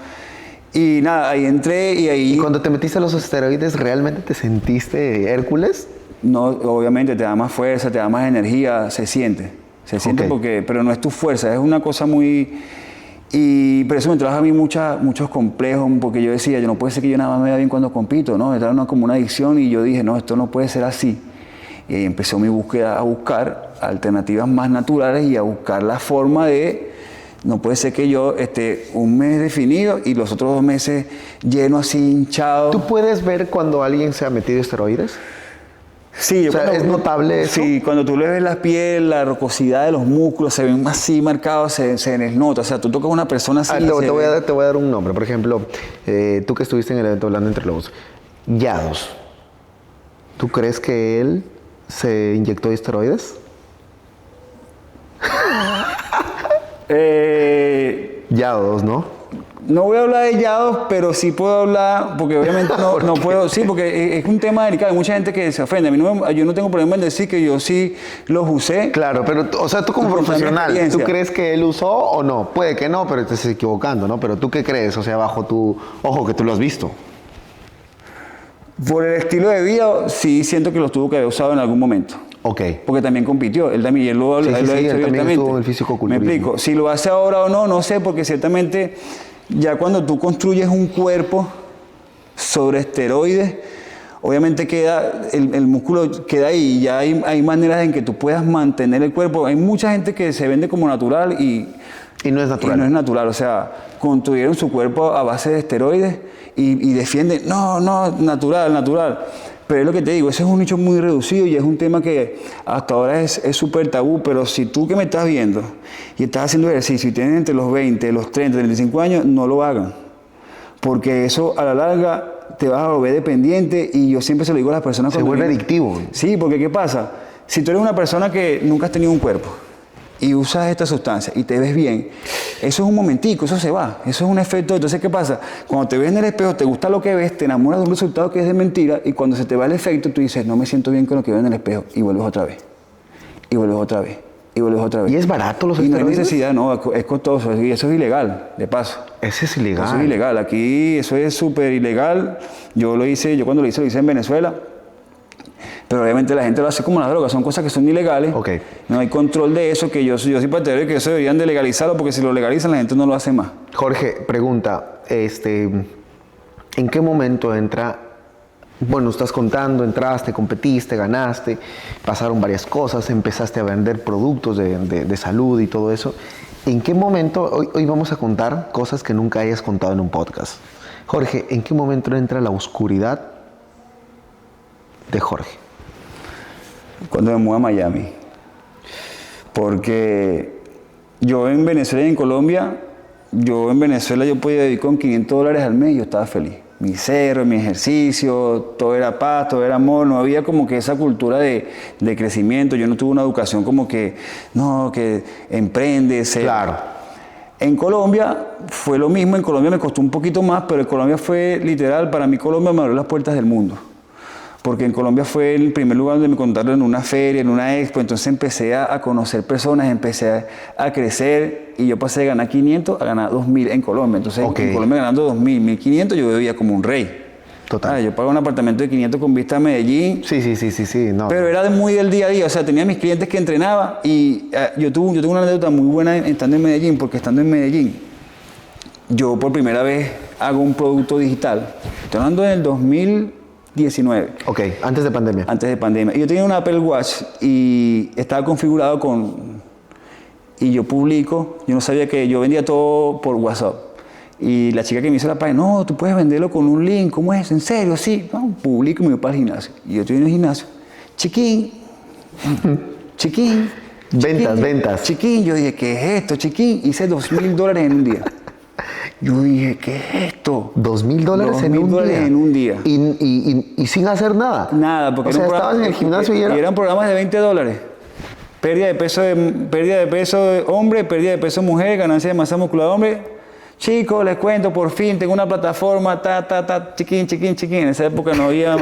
Y nada, ahí entré y ahí... ¿Y cuando te metiste a los esteroides, realmente te sentiste Hércules? No, obviamente te da más fuerza, te da más energía, se siente porque... Pero no es tu fuerza, es una cosa muy... Pero eso me trajo a mí muchos complejos, porque yo decía, yo no puede ser que yo nada más me vea bien cuando compito, ¿no? Era como una adicción y yo dije, no, esto no puede ser así. Y ahí empezó mi búsqueda a buscar alternativas más naturales y a buscar la forma de... No puede ser que yo esté un mes definido y los otros 2 meses lleno así, hinchado. ¿Tú puedes ver cuando alguien se ha metido esteroides? Sí, O sea, ¿es notable eso? Sí, cuando tú le ves la piel, la rugosidad de los músculos, se ven así marcados, se les nota. O sea, tú tocas a una persona así. Te voy a dar un nombre. Por ejemplo, tú que estuviste en el evento Hablando Entre Lobos, Yados. ¿Tú crees que él se inyectó esteroides? Yados, ¿no? No voy a hablar de Yados, pero sí puedo hablar, porque obviamente no puedo, sí, porque es un tema delicado, hay mucha gente que se ofende. A mí yo no tengo problema en decir que yo sí los usé. Claro, pero, o sea, tú como profesional, ¿tú crees que él usó o no? Puede que no, pero te estás equivocando, ¿no? Pero ¿tú qué crees? O sea, bajo tu ojo, que tú lo has visto. Por el estilo de vida, sí siento que los tuvo que haber usado en algún momento. Ok. Porque también compitió, él también, él lo ha dicho él también abiertamente. estuvo en el fisicoculturismo. Me explico, si lo hace ahora o no, no sé, porque ciertamente ya cuando tú construyes un cuerpo sobre esteroides, obviamente queda, el músculo queda ahí, ya hay maneras en que tú puedas mantener el cuerpo. Hay mucha gente que se vende como natural y no es natural. Y no es natural, o sea, construyeron su cuerpo a base de esteroides y defienden, no, natural. Pero es lo que te digo, ese es un nicho muy reducido y es un tema que hasta ahora es súper tabú, pero si tú que me estás viendo y estás haciendo ejercicio y tienes entre los 20, los 30, 35 años, no lo hagan. Porque eso a la larga te vas a volver dependiente y yo siempre se lo digo a las personas. Se vuelve adictivo. Sí, porque ¿qué pasa? Si tú eres una persona que nunca has tenido un cuerpo y usas esta sustancia y te ves bien, eso es un momentico, eso se va, eso es un efecto. Entonces, ¿qué pasa? Cuando te ves en el espejo, te gusta lo que ves, te enamoras de un resultado que es de mentira y cuando se te va el efecto, tú dices, no me siento bien con lo que veo en el espejo y vuelves otra vez, y vuelves otra vez, y vuelves otra vez. ¿Y es barato los esteroides? esteroides? No hay necesidad, no, es costoso y eso es ilegal, de paso. Ese es ilegal. Eso es ilegal, aquí eso es súper ilegal. Yo cuando lo hice en Venezuela. Pero obviamente la gente lo hace como las drogas, son cosas que son ilegales. Okay. No hay control de eso, que yo soy partidario de que eso deberían de legalizarlo, porque si lo legalizan la gente no lo hace más. Jorge, pregunta, ¿en qué momento entra? Bueno, estás contando, entraste, competiste, ganaste, pasaron varias cosas, empezaste a vender productos de salud y todo eso. ¿En qué momento, hoy vamos a contar cosas que nunca hayas contado en un podcast? Jorge, ¿en qué momento entra la oscuridad de Jorge? Cuando me mudé a Miami. Porque yo en Venezuela y en Colombia, yo podía vivir con $500 al mes y yo estaba feliz. Mi cerro, mi ejercicio, todo era paz, todo era amor, no había como que esa cultura de crecimiento. Yo no tuve una educación como que, no, que emprende, Claro. En Colombia fue lo mismo, en Colombia me costó un poquito más, pero en Colombia fue literal, para mí Colombia me abrió las puertas del mundo. Porque en Colombia fue el primer lugar donde me contaron en una feria, en una expo, entonces empecé a conocer personas, empecé a crecer y yo pasé de ganar 500 a ganar 2.000 en Colombia. Entonces en Colombia ganando 2.000, 1.500 yo vivía como un rey. Total. Yo pagaba un apartamento de 500 con vista a Medellín. Sí. No. Pero era muy del día a día, o sea, tenía mis clientes que entrenaba y yo tuve una anécdota muy buena estando en Medellín, porque estando en Medellín, yo por primera vez hago un producto digital. Estoy hablando del 2019. Ok, antes de pandemia. Antes de pandemia. Y yo tenía un Apple Watch y estaba configurado y yo publico, yo no sabía que yo vendía todo por WhatsApp. Y la chica que me hizo la página, no, tú puedes venderlo con un link, ¿cómo es? ¿En serio? Sí. No, publico y me voy para el gimnasio. Y yo estoy en el gimnasio. Chiquín. Ventas. Chiquín. Yo dije, ¿qué es esto, chiquín? Hice $2.000 en un día. Yo dije, ¿qué es esto? $2.000 en un día. Y sin hacer nada. Nada, porque estabas en el gimnasio y eran programas de $20. Pérdida de peso de hombre, pérdida de peso de mujer, ganancia de masa muscular de hombre. Chicos, les cuento, por fin tengo una plataforma, chiquín. En esa época no había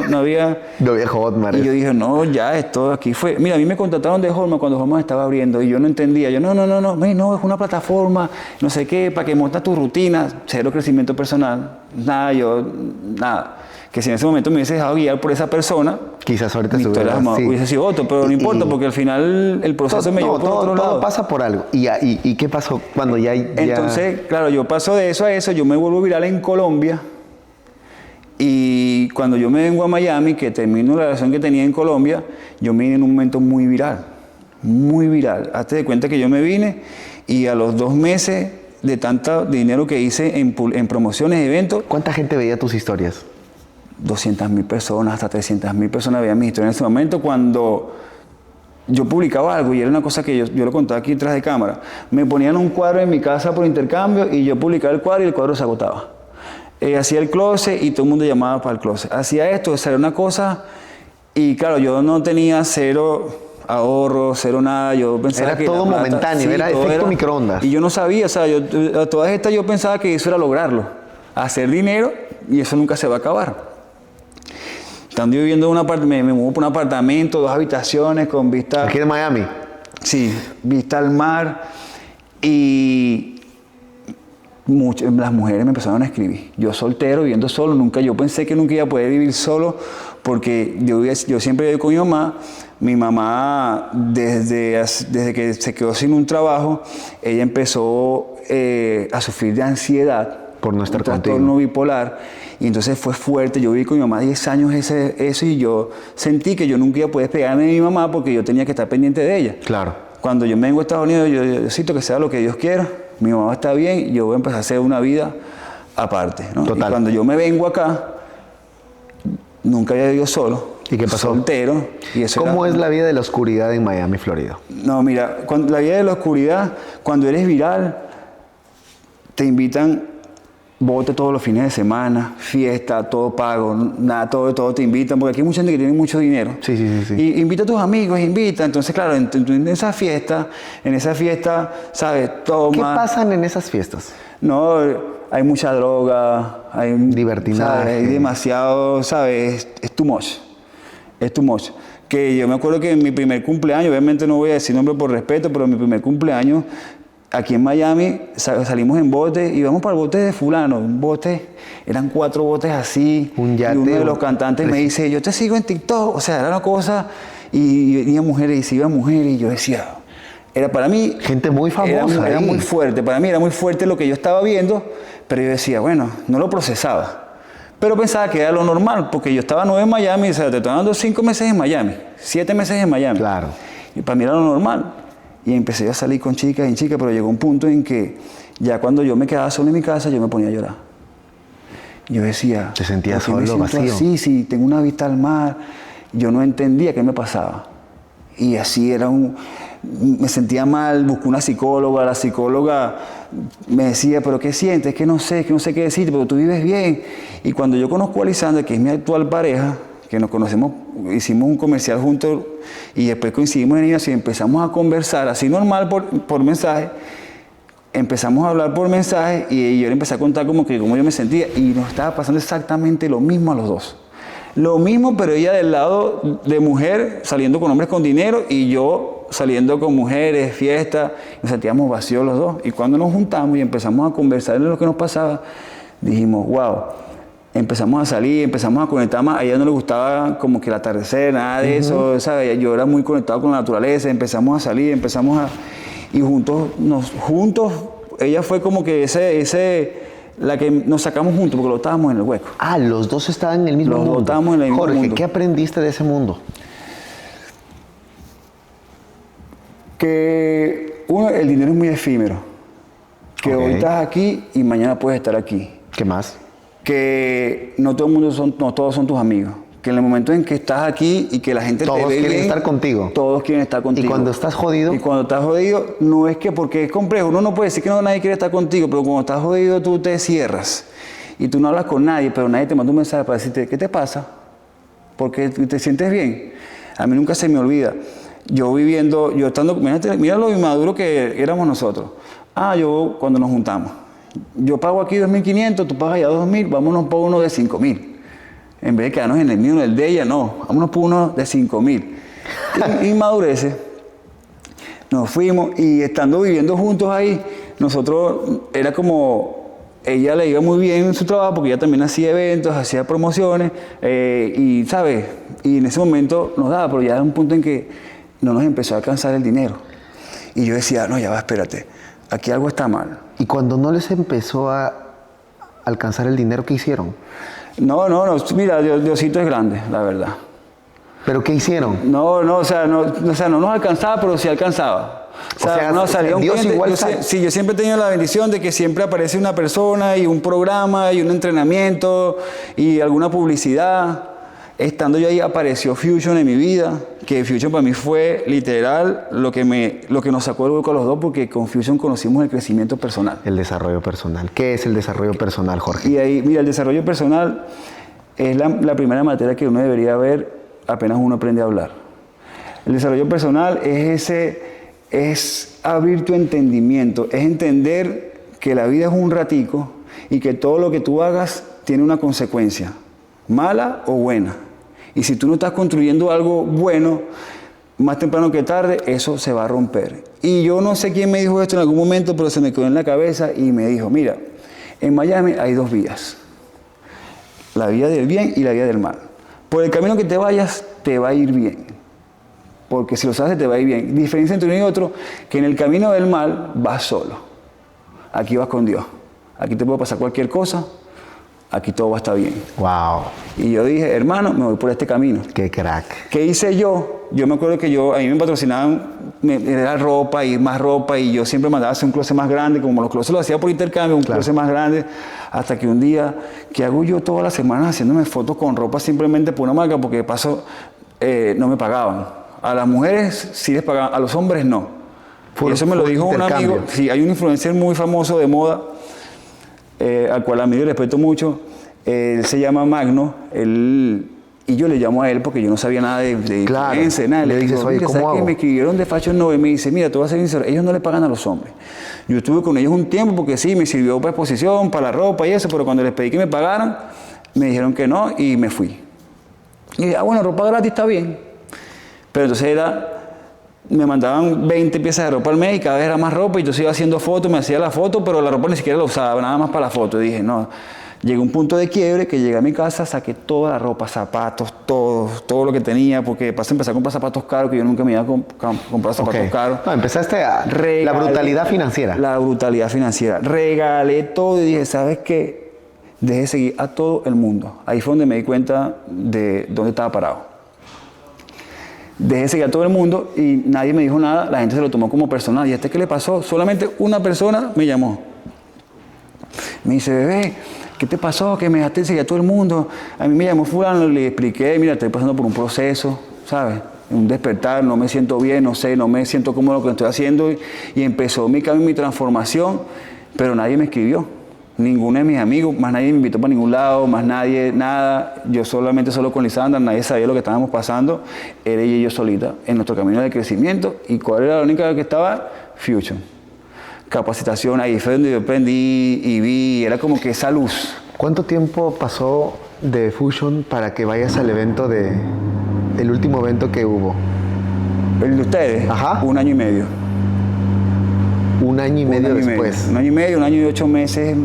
Hotmart. Y yo dije, no, ya, esto aquí fue. Mira, a mí me contrataron de Hotmart cuando Hotmart estaba abriendo y yo no entendía. Yo, no, es una plataforma, no sé qué, para que montas tu rutina, cero crecimiento personal, nada. Que si en ese momento me hubiese dejado guiar por esa persona, quizás ahorita hubiese sido otro, pero no importa, porque al final el proceso me llevó por otro lado. Todo pasa por algo. ¿Y qué pasó cuando ya...? Entonces, claro, yo paso de eso a eso, yo me vuelvo viral en Colombia y cuando yo me vengo a Miami, que termino la relación que tenía en Colombia, yo me vine en un momento muy viral. Hazte de cuenta que yo me vine y a los 2 meses de tanto dinero que hice en promociones, eventos... ¿Cuánta gente veía tus historias? 200.000 personas, hasta 300.000 personas veían mi historia en ese momento cuando yo publicaba algo y era una cosa que yo lo contaba aquí detrás de cámara. Me ponían un cuadro en mi casa por intercambio y yo publicaba el cuadro y el cuadro se agotaba. Hacía el closet y todo el mundo llamaba para el closet. Hacía esto, o sea, era una cosa y claro, yo no tenía cero ahorro, cero nada. Yo pensaba era que todo momentáneo, sí, era efecto microondas. Y yo no sabía, o sea, a todas estas yo pensaba que eso era lograrlo, hacer dinero y eso nunca se va a acabar. Estando yo viviendo me muevo por un apartamento, 2 habitaciones con vista... ¿Aquí en Miami? Sí, vista al mar y las mujeres me empezaron a escribir. Yo soltero, viviendo solo, yo pensé que nunca iba a poder vivir solo porque yo siempre viví con mi mamá. Mi mamá, desde que se quedó sin un trabajo, ella empezó a sufrir de ansiedad. Por no estar un trastorno contigo. bipolar. Y entonces fue fuerte. Yo viví con mi mamá 10 años eso y yo sentí que yo nunca iba a poder despegarme de mi mamá porque yo tenía que estar pendiente de ella. Claro. Cuando yo me vengo a Estados Unidos, yo necesito que sea lo que Dios quiera. Mi mamá está bien, yo voy a empezar a hacer una vida aparte, ¿no? Total. Y cuando yo me vengo acá, nunca había vivido solo. ¿Y qué pasó? Soltero. Y eso ¿Cómo es la vida de la oscuridad en Miami, Florida? No, mira, la vida de la oscuridad, cuando eres viral, te invitan bote todos los fines de semana, fiesta, todo pago, nada, todo te invitan, porque aquí hay mucha gente que tiene mucho dinero. Sí. Y invita a tus amigos, invita. Entonces, claro, en esa fiesta, ¿sabes? Toma. ¿Qué pasan en esas fiestas? No, hay mucha droga, hay libertinaje. ¿sabes? Hay demasiado, ¿sabes? Es too much. Es too much. Que yo me acuerdo que en mi primer cumpleaños, obviamente no voy a decir nombre por respeto, pero en mi primer cumpleaños, aquí en Miami, salimos en bote, íbamos para el bote de fulano, un bote, eran 4 botes así, un yate, y uno de los cantantes me dice, yo te sigo en TikTok, o sea, era una cosa, y venía mujeres, y se iban mujeres, y yo decía, era para mí... Gente muy famosa. Era muy fuerte, para mí era muy fuerte lo que yo estaba viendo, pero yo decía, bueno, no lo procesaba, pero pensaba que era lo normal, porque yo estaba 9 en Miami, o sea, te estoy dando 5 meses en Miami, 7 meses en Miami. Claro. Y para mí era lo normal. Y empecé a salir con chicas y chicas, pero llegó un punto en que ya cuando yo me quedaba solo en mi casa, yo me ponía a llorar. Yo decía... ¿Te sentías ¿por qué me solo, siento vacío? así, sí, tengo una vista al mar. Yo no entendía qué me pasaba. Y así me sentía mal, busqué una psicóloga, la psicóloga me decía, pero ¿qué sientes? Que no sé qué decirte, pero tú vives bien. Y cuando yo conozco a Lisandra, que es mi actual pareja, que nos conocemos, hicimos un comercial juntos y después coincidimos en Ignacio y empezamos a conversar así normal por mensaje. Empezamos a hablar por mensaje y yo le empecé a contar cómo yo me sentía y nos estaba pasando exactamente lo mismo a los dos. Lo mismo, pero ella del lado de mujer saliendo con hombres con dinero y yo saliendo con mujeres, fiestas, nos sentíamos vacíos los dos. Y cuando nos juntamos y empezamos a conversar en lo que nos pasaba, dijimos, wow. Empezamos a salir, empezamos a conectar más. A ella no le gustaba como que el atardecer, nada de eso, ¿sabes? Yo era muy conectado con la naturaleza. Empezamos a salir, y juntos, ella fue como que la que nos sacamos juntos porque lo estábamos en el hueco. Ah, los dos estaban en el mismo mundo. Los dos estábamos en el mismo Jorge, mundo. ¿qué aprendiste de ese mundo? Que el dinero es muy efímero. Que hoy estás aquí y mañana puedes estar aquí. ¿Qué más? Que no todos son tus amigos. Que en el momento en que estás aquí y que la gente todos te ve quieren bien, estar contigo. Todos quieren estar contigo. ¿Y cuando estás jodido? Y cuando estás jodido, no es que porque es complejo. Uno no puede decir que nadie quiere estar contigo, pero cuando estás jodido tú te cierras. Y tú no hablas con nadie, pero nadie te manda un mensaje para decirte, ¿qué te pasa? Porque te sientes bien. A mí nunca se me olvida. Yo estando, mira lo inmaduro que éramos nosotros. Cuando nos juntamos. Yo pago aquí 2.500, tú pagas allá 2.000, vámonos por uno de 5.000. En vez de quedarnos en el mío, en el de ella, no. Vámonos por uno de 5.000. Inmadurece. Nos fuimos y estando viviendo juntos ahí, nosotros era como... Ella le iba muy bien en su trabajo porque ella también hacía eventos, hacía promociones y, ¿sabes? Y en ese momento nos daba, pero ya era un punto en que no nos empezó a alcanzar el dinero. Y yo decía, no, ya va, espérate, aquí algo está mal. Y cuando no les empezó a alcanzar el dinero, ¿qué hicieron? No, mira, Diosito es grande, la verdad. ¿Pero qué hicieron? No, o sea, no nos alcanzaba, pero sí alcanzaba. O sea, no salía un Dios cliente. igual Sí, yo siempre he tenido la bendición de que siempre aparece una persona y un programa y un entrenamiento y alguna publicidad. Estando yo ahí apareció Fusion en mi vida, que Fusion para mí fue literal lo que nos sacó del hueco a los dos, porque con Fusion conocimos el crecimiento personal. El desarrollo personal. ¿Qué es el desarrollo personal, Jorge? Y ahí, mira, el desarrollo personal es la primera materia que uno debería ver apenas uno aprende a hablar. El desarrollo personal es abrir tu entendimiento, es entender que la vida es un ratico y que todo lo que tú hagas tiene una consecuencia, mala o buena. Y si tú no estás construyendo algo bueno, más temprano que tarde, eso se va a romper. Y yo no sé quién me dijo esto en algún momento, pero se me quedó en la cabeza y me dijo, mira, en Miami hay dos vías, la vía del bien y la vía del mal. Por el camino que te vayas, te va a ir bien. Porque si lo sabes, te va a ir bien. Diferencia entre uno y otro, que en el camino del mal vas solo. Aquí vas con Dios. Aquí te puede pasar cualquier cosa, aquí todo va a estar bien. Wow. Y yo dije, hermano, me voy por este camino. Qué crack. ¿Qué hice yo? Yo me acuerdo que a mí me patrocinaban, era ropa y más ropa, y yo siempre mandaba a hacer un closet más grande, como los closets lo hacía por intercambio, un closet más grande, hasta que un día, ¿qué hago yo todas las semanas haciéndome fotos con ropa simplemente por una marca? Porque de paso no me pagaban. A las mujeres sí les pagaban, a los hombres no. Y eso me lo dijo un amigo. Sí, hay un influencer muy famoso de moda, al cual admiro y respeto mucho. Él se llama Magno, y yo le llamo a él porque yo no sabía nada de influencer, nada. Le dices, oye, ¿cómo hago? Me escribieron de Fashion Nova y me dice, mira, tú vas a ser sincero, ellos no le pagan a los hombres. Yo estuve con ellos un tiempo porque sí, me sirvió para exposición, para la ropa y eso, pero cuando les pedí que me pagaran, me dijeron que no y me fui. Y dije, bueno, ropa gratis está bien. Pero entonces me mandaban 20 piezas de ropa al mes y cada vez era más ropa y yo iba haciendo fotos, me hacía la foto, pero la ropa ni siquiera la usaba, nada más para la foto. Y dije, no, llegué a un punto de quiebre que llegué a mi casa, saqué toda la ropa, zapatos, todo lo que tenía, porque empecé a comprar zapatos caros, que yo nunca me iba a comprar zapatos caros. No, empezaste la brutalidad financiera. La brutalidad financiera. Regalé todo y dije, ¿sabes qué? Dejé de seguir a todo el mundo. Ahí fue donde me di cuenta de dónde estaba parado. Dejé de seguir a todo el mundo y nadie me dijo nada, la gente se lo tomó como personal. ¿Y a este qué le pasó? Solamente una persona me llamó. Me dice, bebé, ¿qué te pasó? Que me dejaste de seguir a todo el mundo. A mí me llamó fulano, le expliqué, mira, estoy pasando por un proceso, ¿sabes? Un despertar, no me siento bien, no me siento cómodo con lo que estoy haciendo. Y empezó mi cambio, mi transformación, pero nadie me escribió. Ninguno de mis amigos, más nadie me invitó para ningún lado, más nadie, nada. Yo solo con Lisandra, nadie sabía lo que estábamos pasando. Era ella y yo solita en nuestro camino de crecimiento. ¿Y cuál era la única que estaba? Fusion. Capacitación, ahí fue donde yo aprendí y vi, era como que esa luz. ¿Cuánto tiempo pasó de Fusion para que vayas al evento el último evento que hubo? ¿El de ustedes? Ajá. 1 año y medio. 1 año y medio después. 1 año y medio, 1 año y 8 meses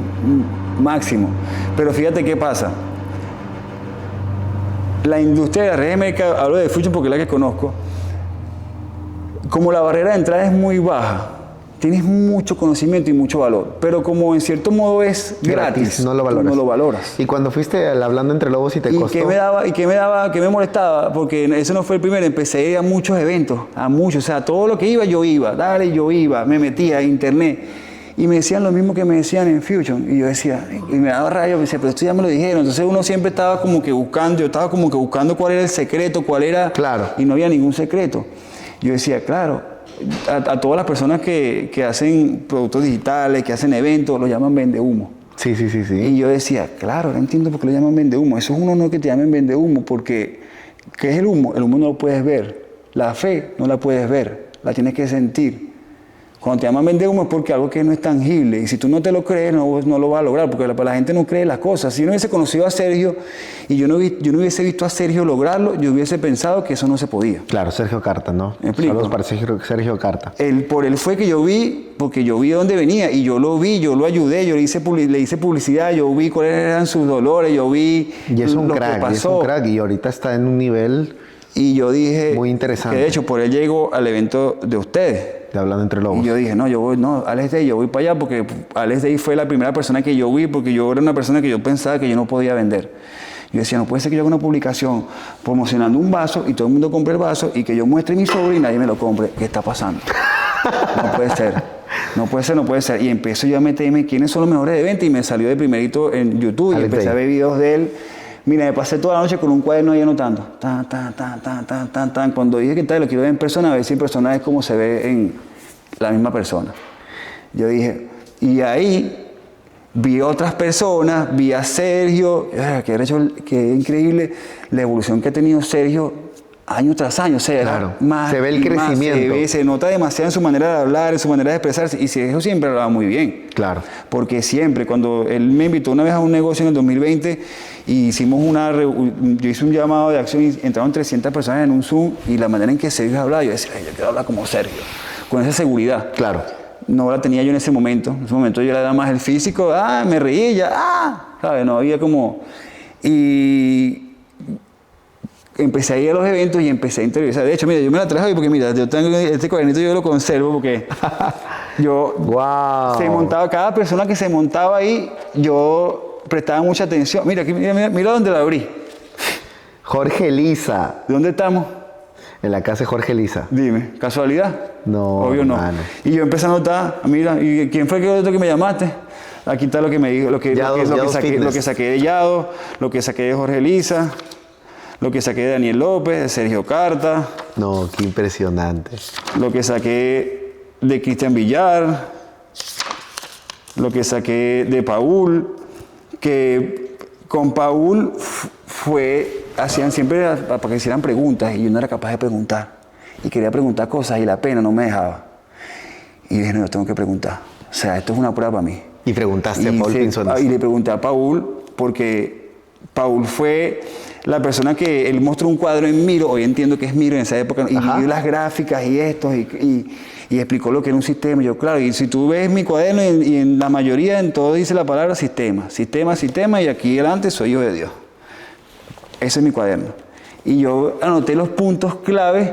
máximo. Pero fíjate qué pasa. La industria de la red América, hablo de Fusion porque es la que conozco, como la barrera de entrada es muy baja, tienes mucho conocimiento y mucho valor, pero como en cierto modo es gratis, no lo valoras. No lo valoras. Y cuando fuiste al Hablando Entre Lobos y te costó... ¿Qué me molestaba? Porque eso no fue el primero, empecé a ir a muchos eventos, a muchos, o sea, todo lo que iba, yo iba, me metía a internet, y me decían lo mismo que me decían en Fusion, y yo decía, y me daba rabia, me decía, pero esto ya me lo dijeron, entonces uno siempre estaba como que buscando cuál era el secreto, Claro. Y no había ningún secreto. Yo decía, claro, a todas las personas que hacen productos digitales, que hacen eventos, lo llaman vendehumo. Sí. Y yo decía, claro, ahora entiendo por qué lo llaman vendehumo. Eso es un honor que te llamen vendehumo, porque ¿qué es el humo? El humo no lo puedes ver. La fe no la puedes ver, la tienes que sentir. Cuando te llaman vendehumo es porque algo que no es tangible. Y si tú no te lo crees, no lo vas a lograr, porque la gente no cree las cosas. Si yo no hubiese conocido a Sergio y yo no hubiese visto a Sergio lograrlo, yo hubiese pensado que eso no se podía. Claro, Sergio Carta, ¿no? ¿Me explico? Saludos para Sergio Carta. Por él fue que yo vi, porque yo vi de dónde venía y yo lo vi, yo lo ayudé, le hice publicidad, yo vi cuáles eran sus dolores, yo vi y es un lo crack, que pasó. Y es un crack, y ahorita está en un nivel... Y yo dije, muy interesante. Que de hecho por él llego al evento de ustedes. De Hablando Entre Lobos. Y yo dije, Alex Day, yo voy para allá porque Alex Day fue la primera persona que yo vi, porque yo era una persona que yo pensaba que yo no podía vender. Yo decía, no puede ser que yo haga una publicación promocionando un vaso y todo el mundo compre el vaso y que yo muestre mi sobre y nadie me lo compre. ¿Qué está pasando? No puede ser. No puede ser, no puede ser. Y empiezo yo a meterme quiénes son los mejores de venta y me salió de primerito en YouTube y empecé a ver videos de él. Mira, me pasé toda la noche con un cuaderno ahí anotando. Tan. Cuando dije que tal, lo quiero ver en persona, a ver si en persona es como se ve en la misma persona. Yo dije, y ahí vi a otras personas, vi a Sergio, que increíble la evolución que ha tenido Sergio año tras año. O sea, claro, más se ve el crecimiento. Se nota demasiado en su manera de hablar, en su manera de expresarse. Y Sergio siempre hablaba muy bien. Claro. Porque siempre, cuando él me invitó una vez a un negocio en el 2020, y hicimos yo hice un llamado de acción y entraron 300 personas en un Zoom, y la manera en que Sergio hablaba, yo decía, yo quiero hablar como Sergio, con esa seguridad. Claro. No la tenía yo en ese momento. En ese momento yo le daba más el físico, me reía, ¿sabes? No había como... Y empecé a ir a los eventos y empecé a interiorizar. De hecho, mira, yo me la traje hoy porque, mira, yo tengo este cuadernito, yo lo conservo porque yo... ¡Wow! Se montaba, cada persona que se montaba ahí, yo prestaba mucha atención. Mira, aquí, mira dónde la abrí. Jorge Lisa. ¿Dónde estamos? En la casa de Jorge Lisa. Dime, ¿casualidad? No, obvio hermano. No. Y yo empecé a notar, mira, ¿y quién fue el otro que me llamaste? Aquí está lo que me dijo, lo que saqué de Yado, lo que saqué de Jorge Lisa, lo que saqué de Daniel López, de Sergio Carta. No, qué impresionante. Lo que saqué de Cristian Villar, lo que saqué de Paul, que con Paul hacían siempre para que hicieran preguntas y yo no era capaz de preguntar. Y quería preguntar cosas y la pena no me dejaba. Y dije, no, yo tengo que preguntar. O sea, esto es una prueba para mí. Y preguntaste a Paul Pinzón. Y le pregunté a Paul porque Paul fue la persona que él mostró un cuadro en Miro, hoy entiendo que es Miro en esa época, y vio las gráficas y esto, y explicó lo que era un sistema. Yo, claro, y si tú ves mi cuaderno y en la mayoría, en todo dice la palabra sistema, y aquí delante soy hijo de Dios. Ese es mi cuaderno. Y yo anoté los puntos claves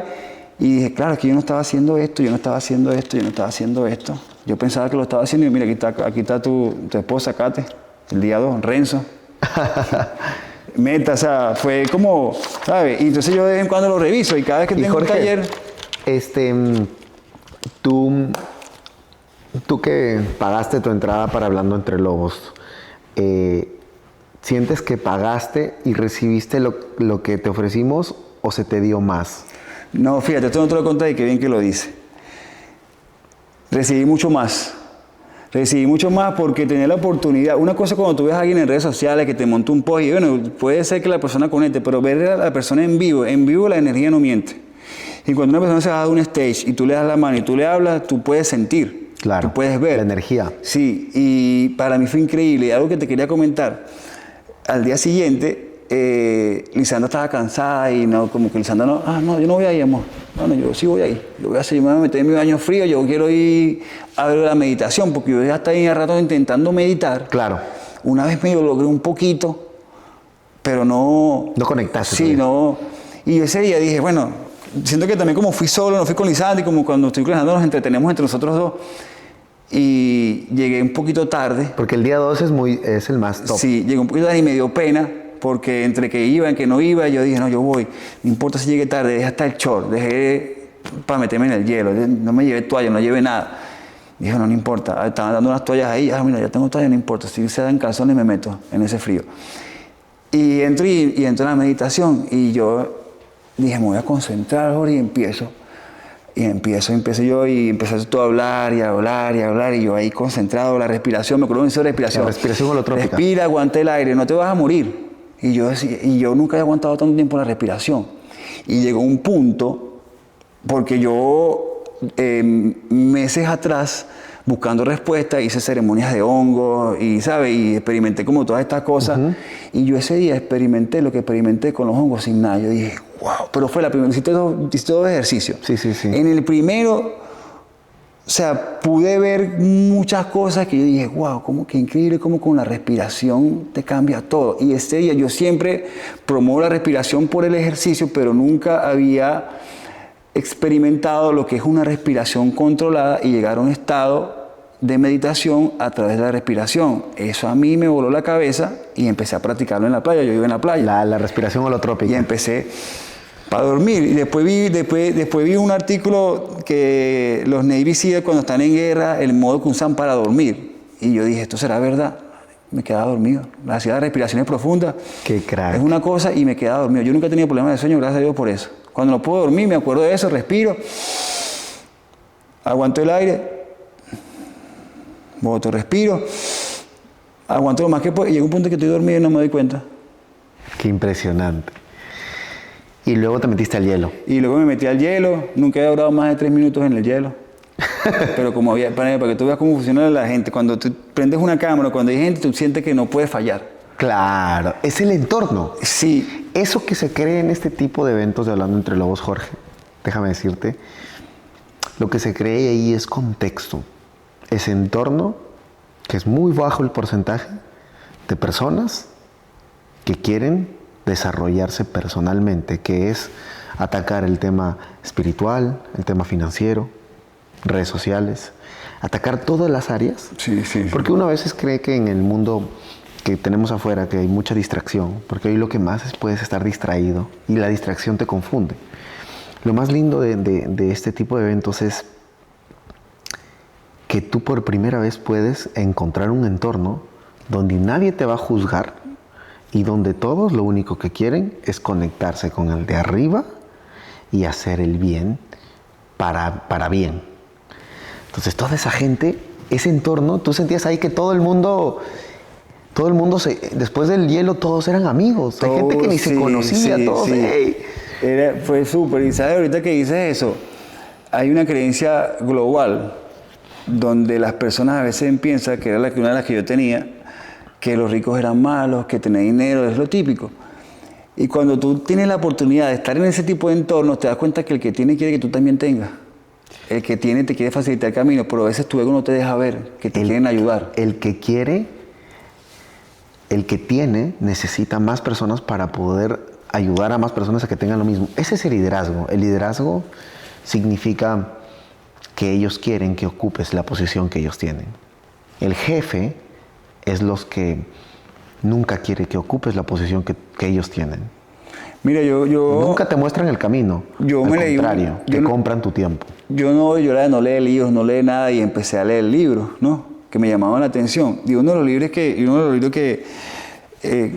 y dije, claro, que yo no estaba haciendo esto, yo no estaba haciendo esto. Yo pensaba que lo estaba haciendo y mira, aquí está tu esposa, Kate, el día 2, Renzo. Meta, o sea, fue como, ¿sabes? Y entonces yo de vez en cuando lo reviso y cada vez que tengo Jorge, un taller... Tú que pagaste tu entrada para Hablando Entre Lobos, ¿sientes que pagaste y recibiste lo que te ofrecimos o se te dio más? No, fíjate, esto no te lo conté y qué bien que lo dice. Recibí mucho más porque tenía la oportunidad. Una cosa cuando tú ves a alguien en redes sociales que te monta un post y bueno, puede ser que la persona conecte, pero ver a la persona en vivo la energía no miente. Y cuando una persona se va a un stage y tú le das la mano y tú le hablas, tú puedes sentir, claro, tú puedes ver. La energía. Sí, y para mí fue increíble. Y algo que te quería comentar, al día siguiente, Lisandra estaba cansada y no, como que Lisandra no, yo no voy a ir, amor. Bueno, yo sí voy a ir. Yo voy a hacer, yo me voy a meter en mi baño frío, yo quiero ir a ver la meditación, porque yo ya estaba ahí a rato intentando meditar. Claro. Una vez me lo logré un poquito, pero no... No conectaste. Sí, no. Y ese día dije, bueno, siento que también como fui solo, no fui con Lisandra, y como cuando estoy con Lisandra nos entretenemos entre nosotros dos. Y llegué un poquito tarde. Porque el día 2 es el más top. Sí, llegué un poquito tarde y me dio pena, porque entre que iba y que no iba, yo dije, no, yo voy. No importa si llegué tarde, dejé hasta el short, dejé para meterme en el hielo. No me llevé toalla, no llevé nada. Dije, no importa. Estaban dando unas toallas ahí. Mira, ya tengo toalla, no importa. Si se dan calzones me meto en ese frío. Y entro en la meditación y yo dije, me voy a concentrar ahora y empiezo. Y empiezo yo y empecé todo a hablar y yo ahí concentrado, la respiración, me acuerdo de respiración. La respiración holotrópica. Respira, aguanta el aire, no te vas a morir. Y yo nunca he aguantado tanto tiempo la respiración. Y llegó un punto, porque yo meses atrás, buscando respuestas, hice ceremonias de hongos y, ¿sabes? Y experimenté como todas estas cosas. Y yo ese día experimenté lo que experimenté con los hongos sin nada. Yo dije, wow, pero fue la primera, hice dos ejercicios. Sí. En el primero, o sea, pude ver muchas cosas que yo dije, wow, como que increíble cómo con la respiración te cambia todo. Y ese día yo siempre promuevo la respiración por el ejercicio, pero nunca había experimentado lo que es una respiración controlada y llegar a un estado de meditación a través de la respiración. Eso a mí me voló la cabeza y empecé a practicarlo en la playa. Yo vivo en la playa. La respiración holotrópica. Y empecé para dormir. Y después vi un artículo que los Navy SEAL cuando están en guerra, el modo que usan para dormir. Y yo dije, ¿esto será verdad? Me quedaba dormido. Hacía las respiraciones profundas. Qué crack. Es una cosa y me quedaba dormido. Yo nunca he tenido problemas de sueño, gracias a Dios por eso. Cuando no puedo dormir, me acuerdo de eso, respiro, aguanto el aire, boto, respiro, aguanto lo más que puedo y llega un punto que estoy dormido y no me doy cuenta. Qué impresionante. Y luego te metiste al hielo. Y luego me metí al hielo, nunca he durado más de 3 minutos en el hielo. Pero como había, para que tú veas cómo funciona la gente, cuando tú prendes una cámara, cuando hay gente, tú sientes que no puede fallar. Claro, es el entorno. Sí. Eso que se cree en este tipo de eventos de Hablando Entre Lobos, Jorge, déjame decirte, lo que se cree ahí es contexto. Ese entorno, que es muy bajo el porcentaje de personas que quieren desarrollarse personalmente, que es atacar el tema espiritual, el tema financiero, redes sociales, atacar todas las áreas. Sí. Porque uno a veces cree que en el mundo que tenemos afuera, que hay mucha distracción, porque hoy lo que más es puedes estar distraído y la distracción te confunde. Lo más lindo de este tipo de eventos es que tú por primera vez puedes encontrar un entorno donde nadie te va a juzgar y donde todos lo único que quieren es conectarse con el de arriba y hacer el bien para bien. Entonces toda esa gente, ese entorno, tú sentías ahí que todo el mundo después del hielo todos eran amigos. Hay gente que ni se conocía, todos. Sí. Hey. Fue súper. Y sabes, ahorita que dices eso, hay una creencia global donde las personas a veces piensan, que era una de las que yo tenía, que los ricos eran malos, que tener dinero es lo típico. Y cuando tú tienes la oportunidad de estar en ese tipo de entornos, te das cuenta que el que tiene quiere que tú también tengas. El que tiene te quiere facilitar el camino, pero a veces tu ego no te deja ver, que te quieren ayudar. El que tiene, necesita más personas para poder ayudar a más personas a que tengan lo mismo. Ese es el liderazgo. El liderazgo significa que ellos quieren que ocupes la posición que ellos tienen. El jefe es los que nunca quiere que ocupes la posición que ellos tienen. Mira, yo nunca te muestran el camino. Al contrario, te compran tu tiempo. Yo era de no leer libros, no leer nada y empecé a leer libros, ¿no? Que me llamaban la atención. Y uno de los libros que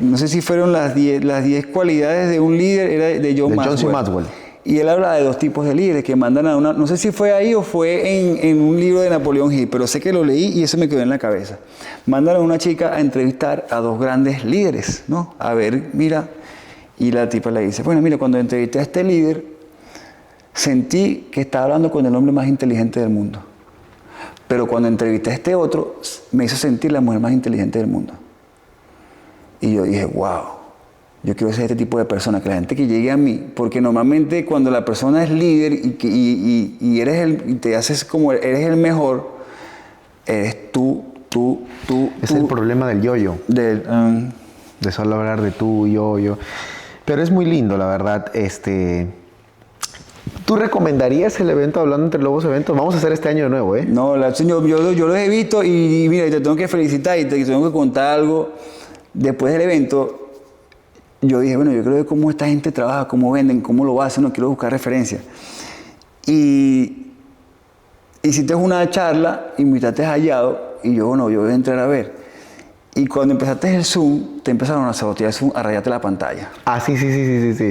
no sé si fueron las 10 cualidades de un líder, era de John Maxwell. Y él habla de 2 tipos de líderes que mandan a una, no sé si fue ahí o fue en un libro de Napoleón Hill, pero sé que lo leí y eso me quedó en la cabeza. Mandan a una chica a entrevistar a 2 grandes líderes, ¿no? A ver, mira, y la tipa le dice, bueno, mira, cuando entrevisté a este líder, sentí que estaba hablando con el hombre más inteligente del mundo. Pero cuando entrevisté a este otro, me hizo sentir la mujer más inteligente del mundo. Y yo dije, wow. Yo quiero ser este tipo de persona, que la gente que llegue a mí, porque normalmente cuando la persona es líder y te haces como eres el mejor, eres tú. Es el problema del yo-yo. De solo hablar de tú, yo. Pero es muy lindo, la verdad. ¿Tú recomendarías el evento Hablando Entre Lobos Eventos? Vamos a hacer este año de nuevo, ¿eh? No, yo los he visto y mira, te tengo que felicitar y te tengo que contar algo. Después del evento, yo dije, bueno, yo creo que cómo esta gente trabaja, cómo venden, cómo lo hacen, no quiero buscar referencias. Y hiciste una charla, invitaste a Yado, y yo, bueno, yo voy a entrar a ver. Y cuando empezaste el Zoom, te empezaron a sabotear el Zoom, a rayarte la pantalla. Ah, sí.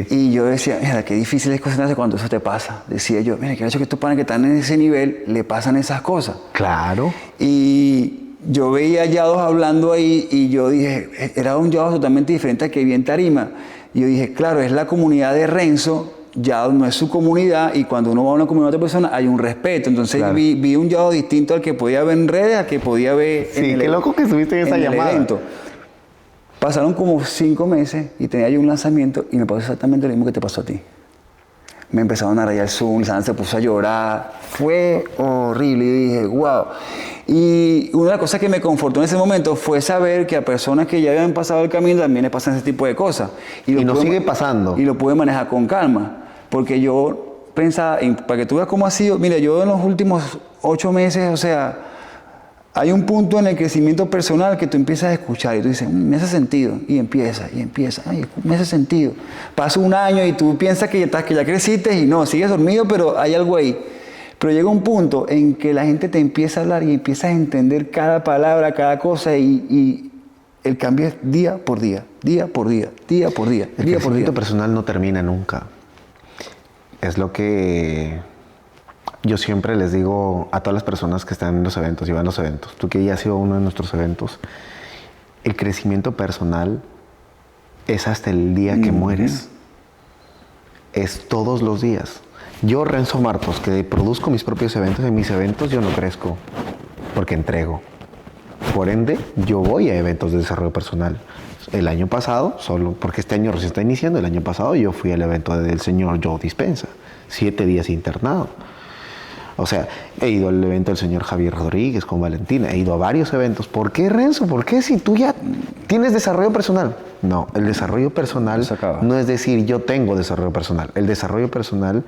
Y yo decía, mira, qué difícil es concentrarse cuando eso te pasa. Decía yo, mira, qué hecho que estos panes que están en ese nivel, le pasan esas cosas. Claro. Y yo veía a Yados hablando ahí y yo dije, era un Yados totalmente diferente al que vi en Tarima. Y yo dije, claro, es la comunidad de Renzo, Yados no es su comunidad y cuando uno va a una comunidad de otra persona hay un respeto. Entonces claro, vi un Yados distinto al que podía ver en redes, al que podía ver en el, qué loco que estuviste en esa llamada. Evento. Pasaron como 5 meses y tenía yo un lanzamiento y me pasó exactamente lo mismo que te pasó a ti. Me empezaron a rayar el Zoom, Lizana se puso a llorar. Fue horrible. Y dije, wow. Y una de las cosas que me confortó en ese momento fue saber que a personas que ya habían pasado el camino también les pasan ese tipo de cosas. Y nos sigue pasando. Y lo pude manejar con calma. Porque yo pensaba, para que tú veas cómo ha sido, mira, yo en los últimos 8 meses, o sea, hay un punto en el crecimiento personal que tú empiezas a escuchar y tú dices, me hace sentido, y empieza, ay, me hace sentido. Pasa un año y tú piensas que ya creciste y no, sigues dormido, pero hay algo ahí. Pero llega un punto en que la gente te empieza a hablar y empiezas a entender cada palabra, cada cosa y el cambio es día por día, día por día, día por día, El día por día. crecimiento personal no termina nunca. Es lo que yo siempre les digo a todas las personas que están en los eventos y van a los eventos. Tú que ya has sido uno de nuestros eventos. El crecimiento personal es hasta el día que mueres. Es todos los días. Yo, Renzo Martos, que produzco mis propios eventos, en mis eventos yo no crezco porque entrego. Por ende, yo voy a eventos de desarrollo personal. El año pasado, solo porque este año recién está iniciando, el año pasado yo fui al evento del señor Joe Dispenza, 7 días internado. O sea, he ido al evento del señor Javier Rodríguez con Valentina, he ido a varios eventos. ¿Por qué, Renzo? ¿Por qué si tú ya tienes desarrollo personal? No, el desarrollo personal no es decir yo tengo desarrollo personal. El desarrollo personal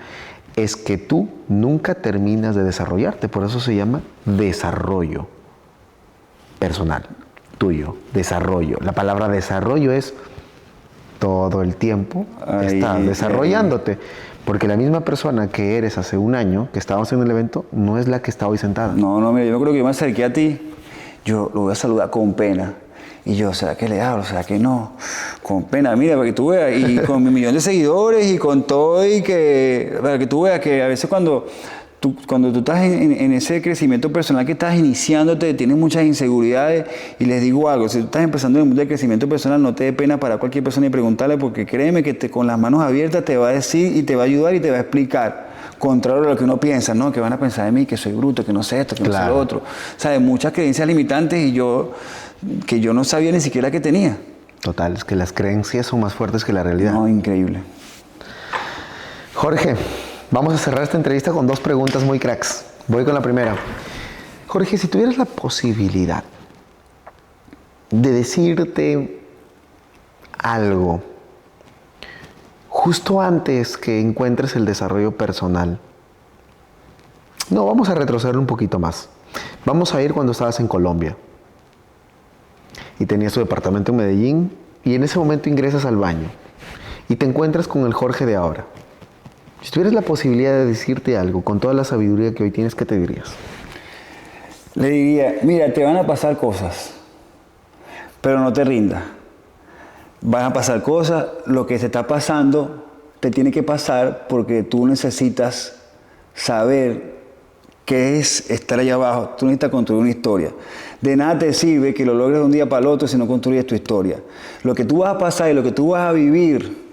es que tú nunca terminas de desarrollarte, por eso se llama desarrollo personal, tuyo, desarrollo. La palabra desarrollo es todo el tiempo estás desarrollándote. Porque la misma persona que eres hace un año, que estábamos en el evento, no es la que está hoy sentada. No, mira, yo creo que yo me acerqué a ti, yo lo voy a saludar con pena. Y yo, ¿será que le hablo? ¿Será que no? Con pena, mira, para que tú veas, y con mi millón de seguidores y con todo, y que, para que tú veas que a veces cuando tú estás en ese crecimiento personal que estás iniciándote, tienes muchas inseguridades, y les digo algo, si tú estás empezando en el mundo del crecimiento personal, no te dé pena para cualquier persona y preguntarle, porque créeme que con las manos abiertas te va a decir y te va a ayudar y te va a explicar. Contrario a lo que uno piensa, ¿no? Que van a pensar de mí, que soy bruto, que no sé esto, que no sé lo otro. O sea, hay muchas creencias limitantes que yo no sabía ni siquiera que tenía. Total, es que las creencias son más fuertes que la realidad. No, increíble. Jorge, vamos a cerrar esta entrevista con 2 preguntas muy cracks. Voy con la primera. Jorge, si tuvieras la posibilidad de decirte algo justo antes que encuentres el desarrollo personal. No, vamos a retroceder un poquito más. Vamos a ir cuando estabas en Colombia y tenías tu departamento en Medellín y en ese momento ingresas al baño y te encuentras con el Jorge de ahora. Si tuvieras la posibilidad de decirte algo con toda la sabiduría que hoy tienes, ¿qué te dirías? Le diría, mira, te van a pasar cosas, pero no te rindas. Van a pasar cosas, lo que te está pasando te tiene que pasar porque tú necesitas saber qué es estar allá abajo. Tú necesitas construir una historia. De nada te sirve que lo logres de un día para el otro si no construyes tu historia. Lo que tú vas a pasar y lo que tú vas a vivir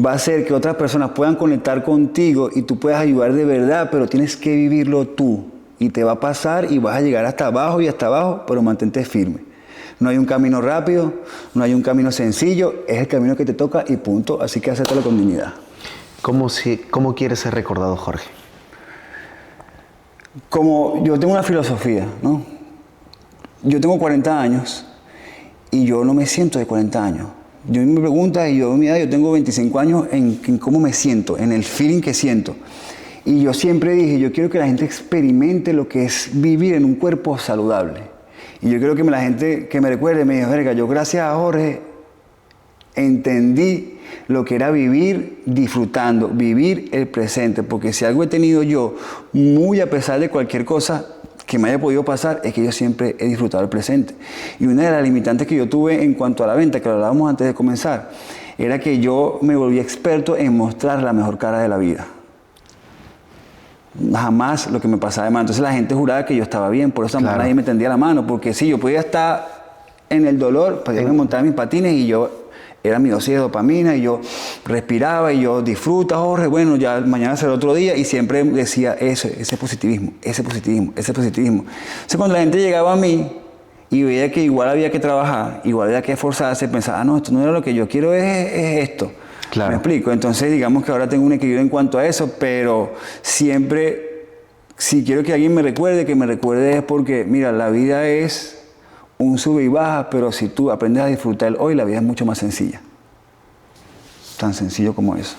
va a hacer que otras personas puedan conectar contigo y tú puedas ayudar de verdad, pero tienes que vivirlo tú. Y te va a pasar y vas a llegar hasta abajo y hasta abajo, pero mantente firme. No hay un camino rápido, no hay un camino sencillo, es el camino que te toca y punto. Así que acéptalo con dignidad. ¿Cómo quieres ser recordado, Jorge? Como yo tengo una filosofía, ¿no? Yo tengo 40 años y yo no me siento de 40 años. Yo me pregunto, y yo, mira, yo tengo 25 años en cómo me siento, en el feeling que siento. Y yo siempre dije, yo quiero que la gente experimente lo que es vivir en un cuerpo saludable. Y yo quiero que la gente que me recuerde me diga, verga, yo gracias a Jorge entendí lo que era vivir disfrutando, vivir el presente. Porque si algo he tenido yo, muy a pesar de cualquier cosa que me haya podido pasar, es que yo siempre he disfrutado el presente. Y una de las limitantes que yo tuve en cuanto a la venta, que lo hablábamos antes de comenzar, era que yo me volví experto en mostrar la mejor cara de la vida. Jamás lo que me pasaba de mal. Entonces la gente juraba que yo estaba bien, por eso nadie me tendía la mano, porque sí, yo podía estar en el dolor, podía montar mis patines y yo era mi dosis de dopamina y yo respiraba y yo disfruta, Jorge, bueno, ya mañana será otro día y siempre decía eso, ese positivismo. Entonces cuando la gente llegaba a mí y veía que igual había que trabajar, igual había que esforzarse, pensaba, no, esto no era lo que yo quiero, es esto. Claro. ¿Me explico? Entonces, digamos que ahora tengo un equilibrio en cuanto a eso, pero siempre, si quiero que alguien me recuerde, que me recuerde es porque, mira, la vida es un sube y baja, pero si tú aprendes a disfrutar hoy, la vida es mucho más sencilla. Tan sencillo como eso.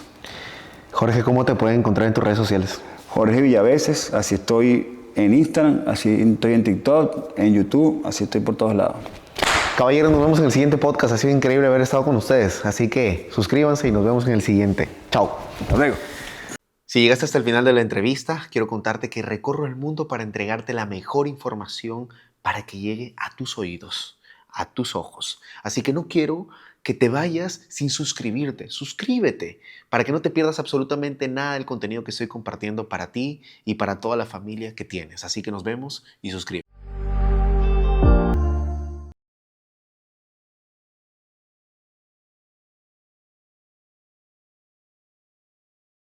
Jorge, ¿cómo te pueden encontrar en tus redes sociales? Jorge Villaveses, así estoy en Instagram, así estoy en TikTok, en YouTube, así estoy por todos lados. Caballeros, nos vemos en el siguiente podcast. Ha sido increíble haber estado con ustedes. Así que suscríbanse y nos vemos en el siguiente. Chao. Hasta luego. Si llegaste hasta el final de la entrevista, quiero contarte que recorro el mundo para entregarte la mejor información para que llegue a tus oídos, a tus ojos. Así que no quiero que te vayas sin suscribirte. Suscríbete para que no te pierdas absolutamente nada del contenido que estoy compartiendo para ti y para toda la familia que tienes. Así que nos vemos y suscríbete.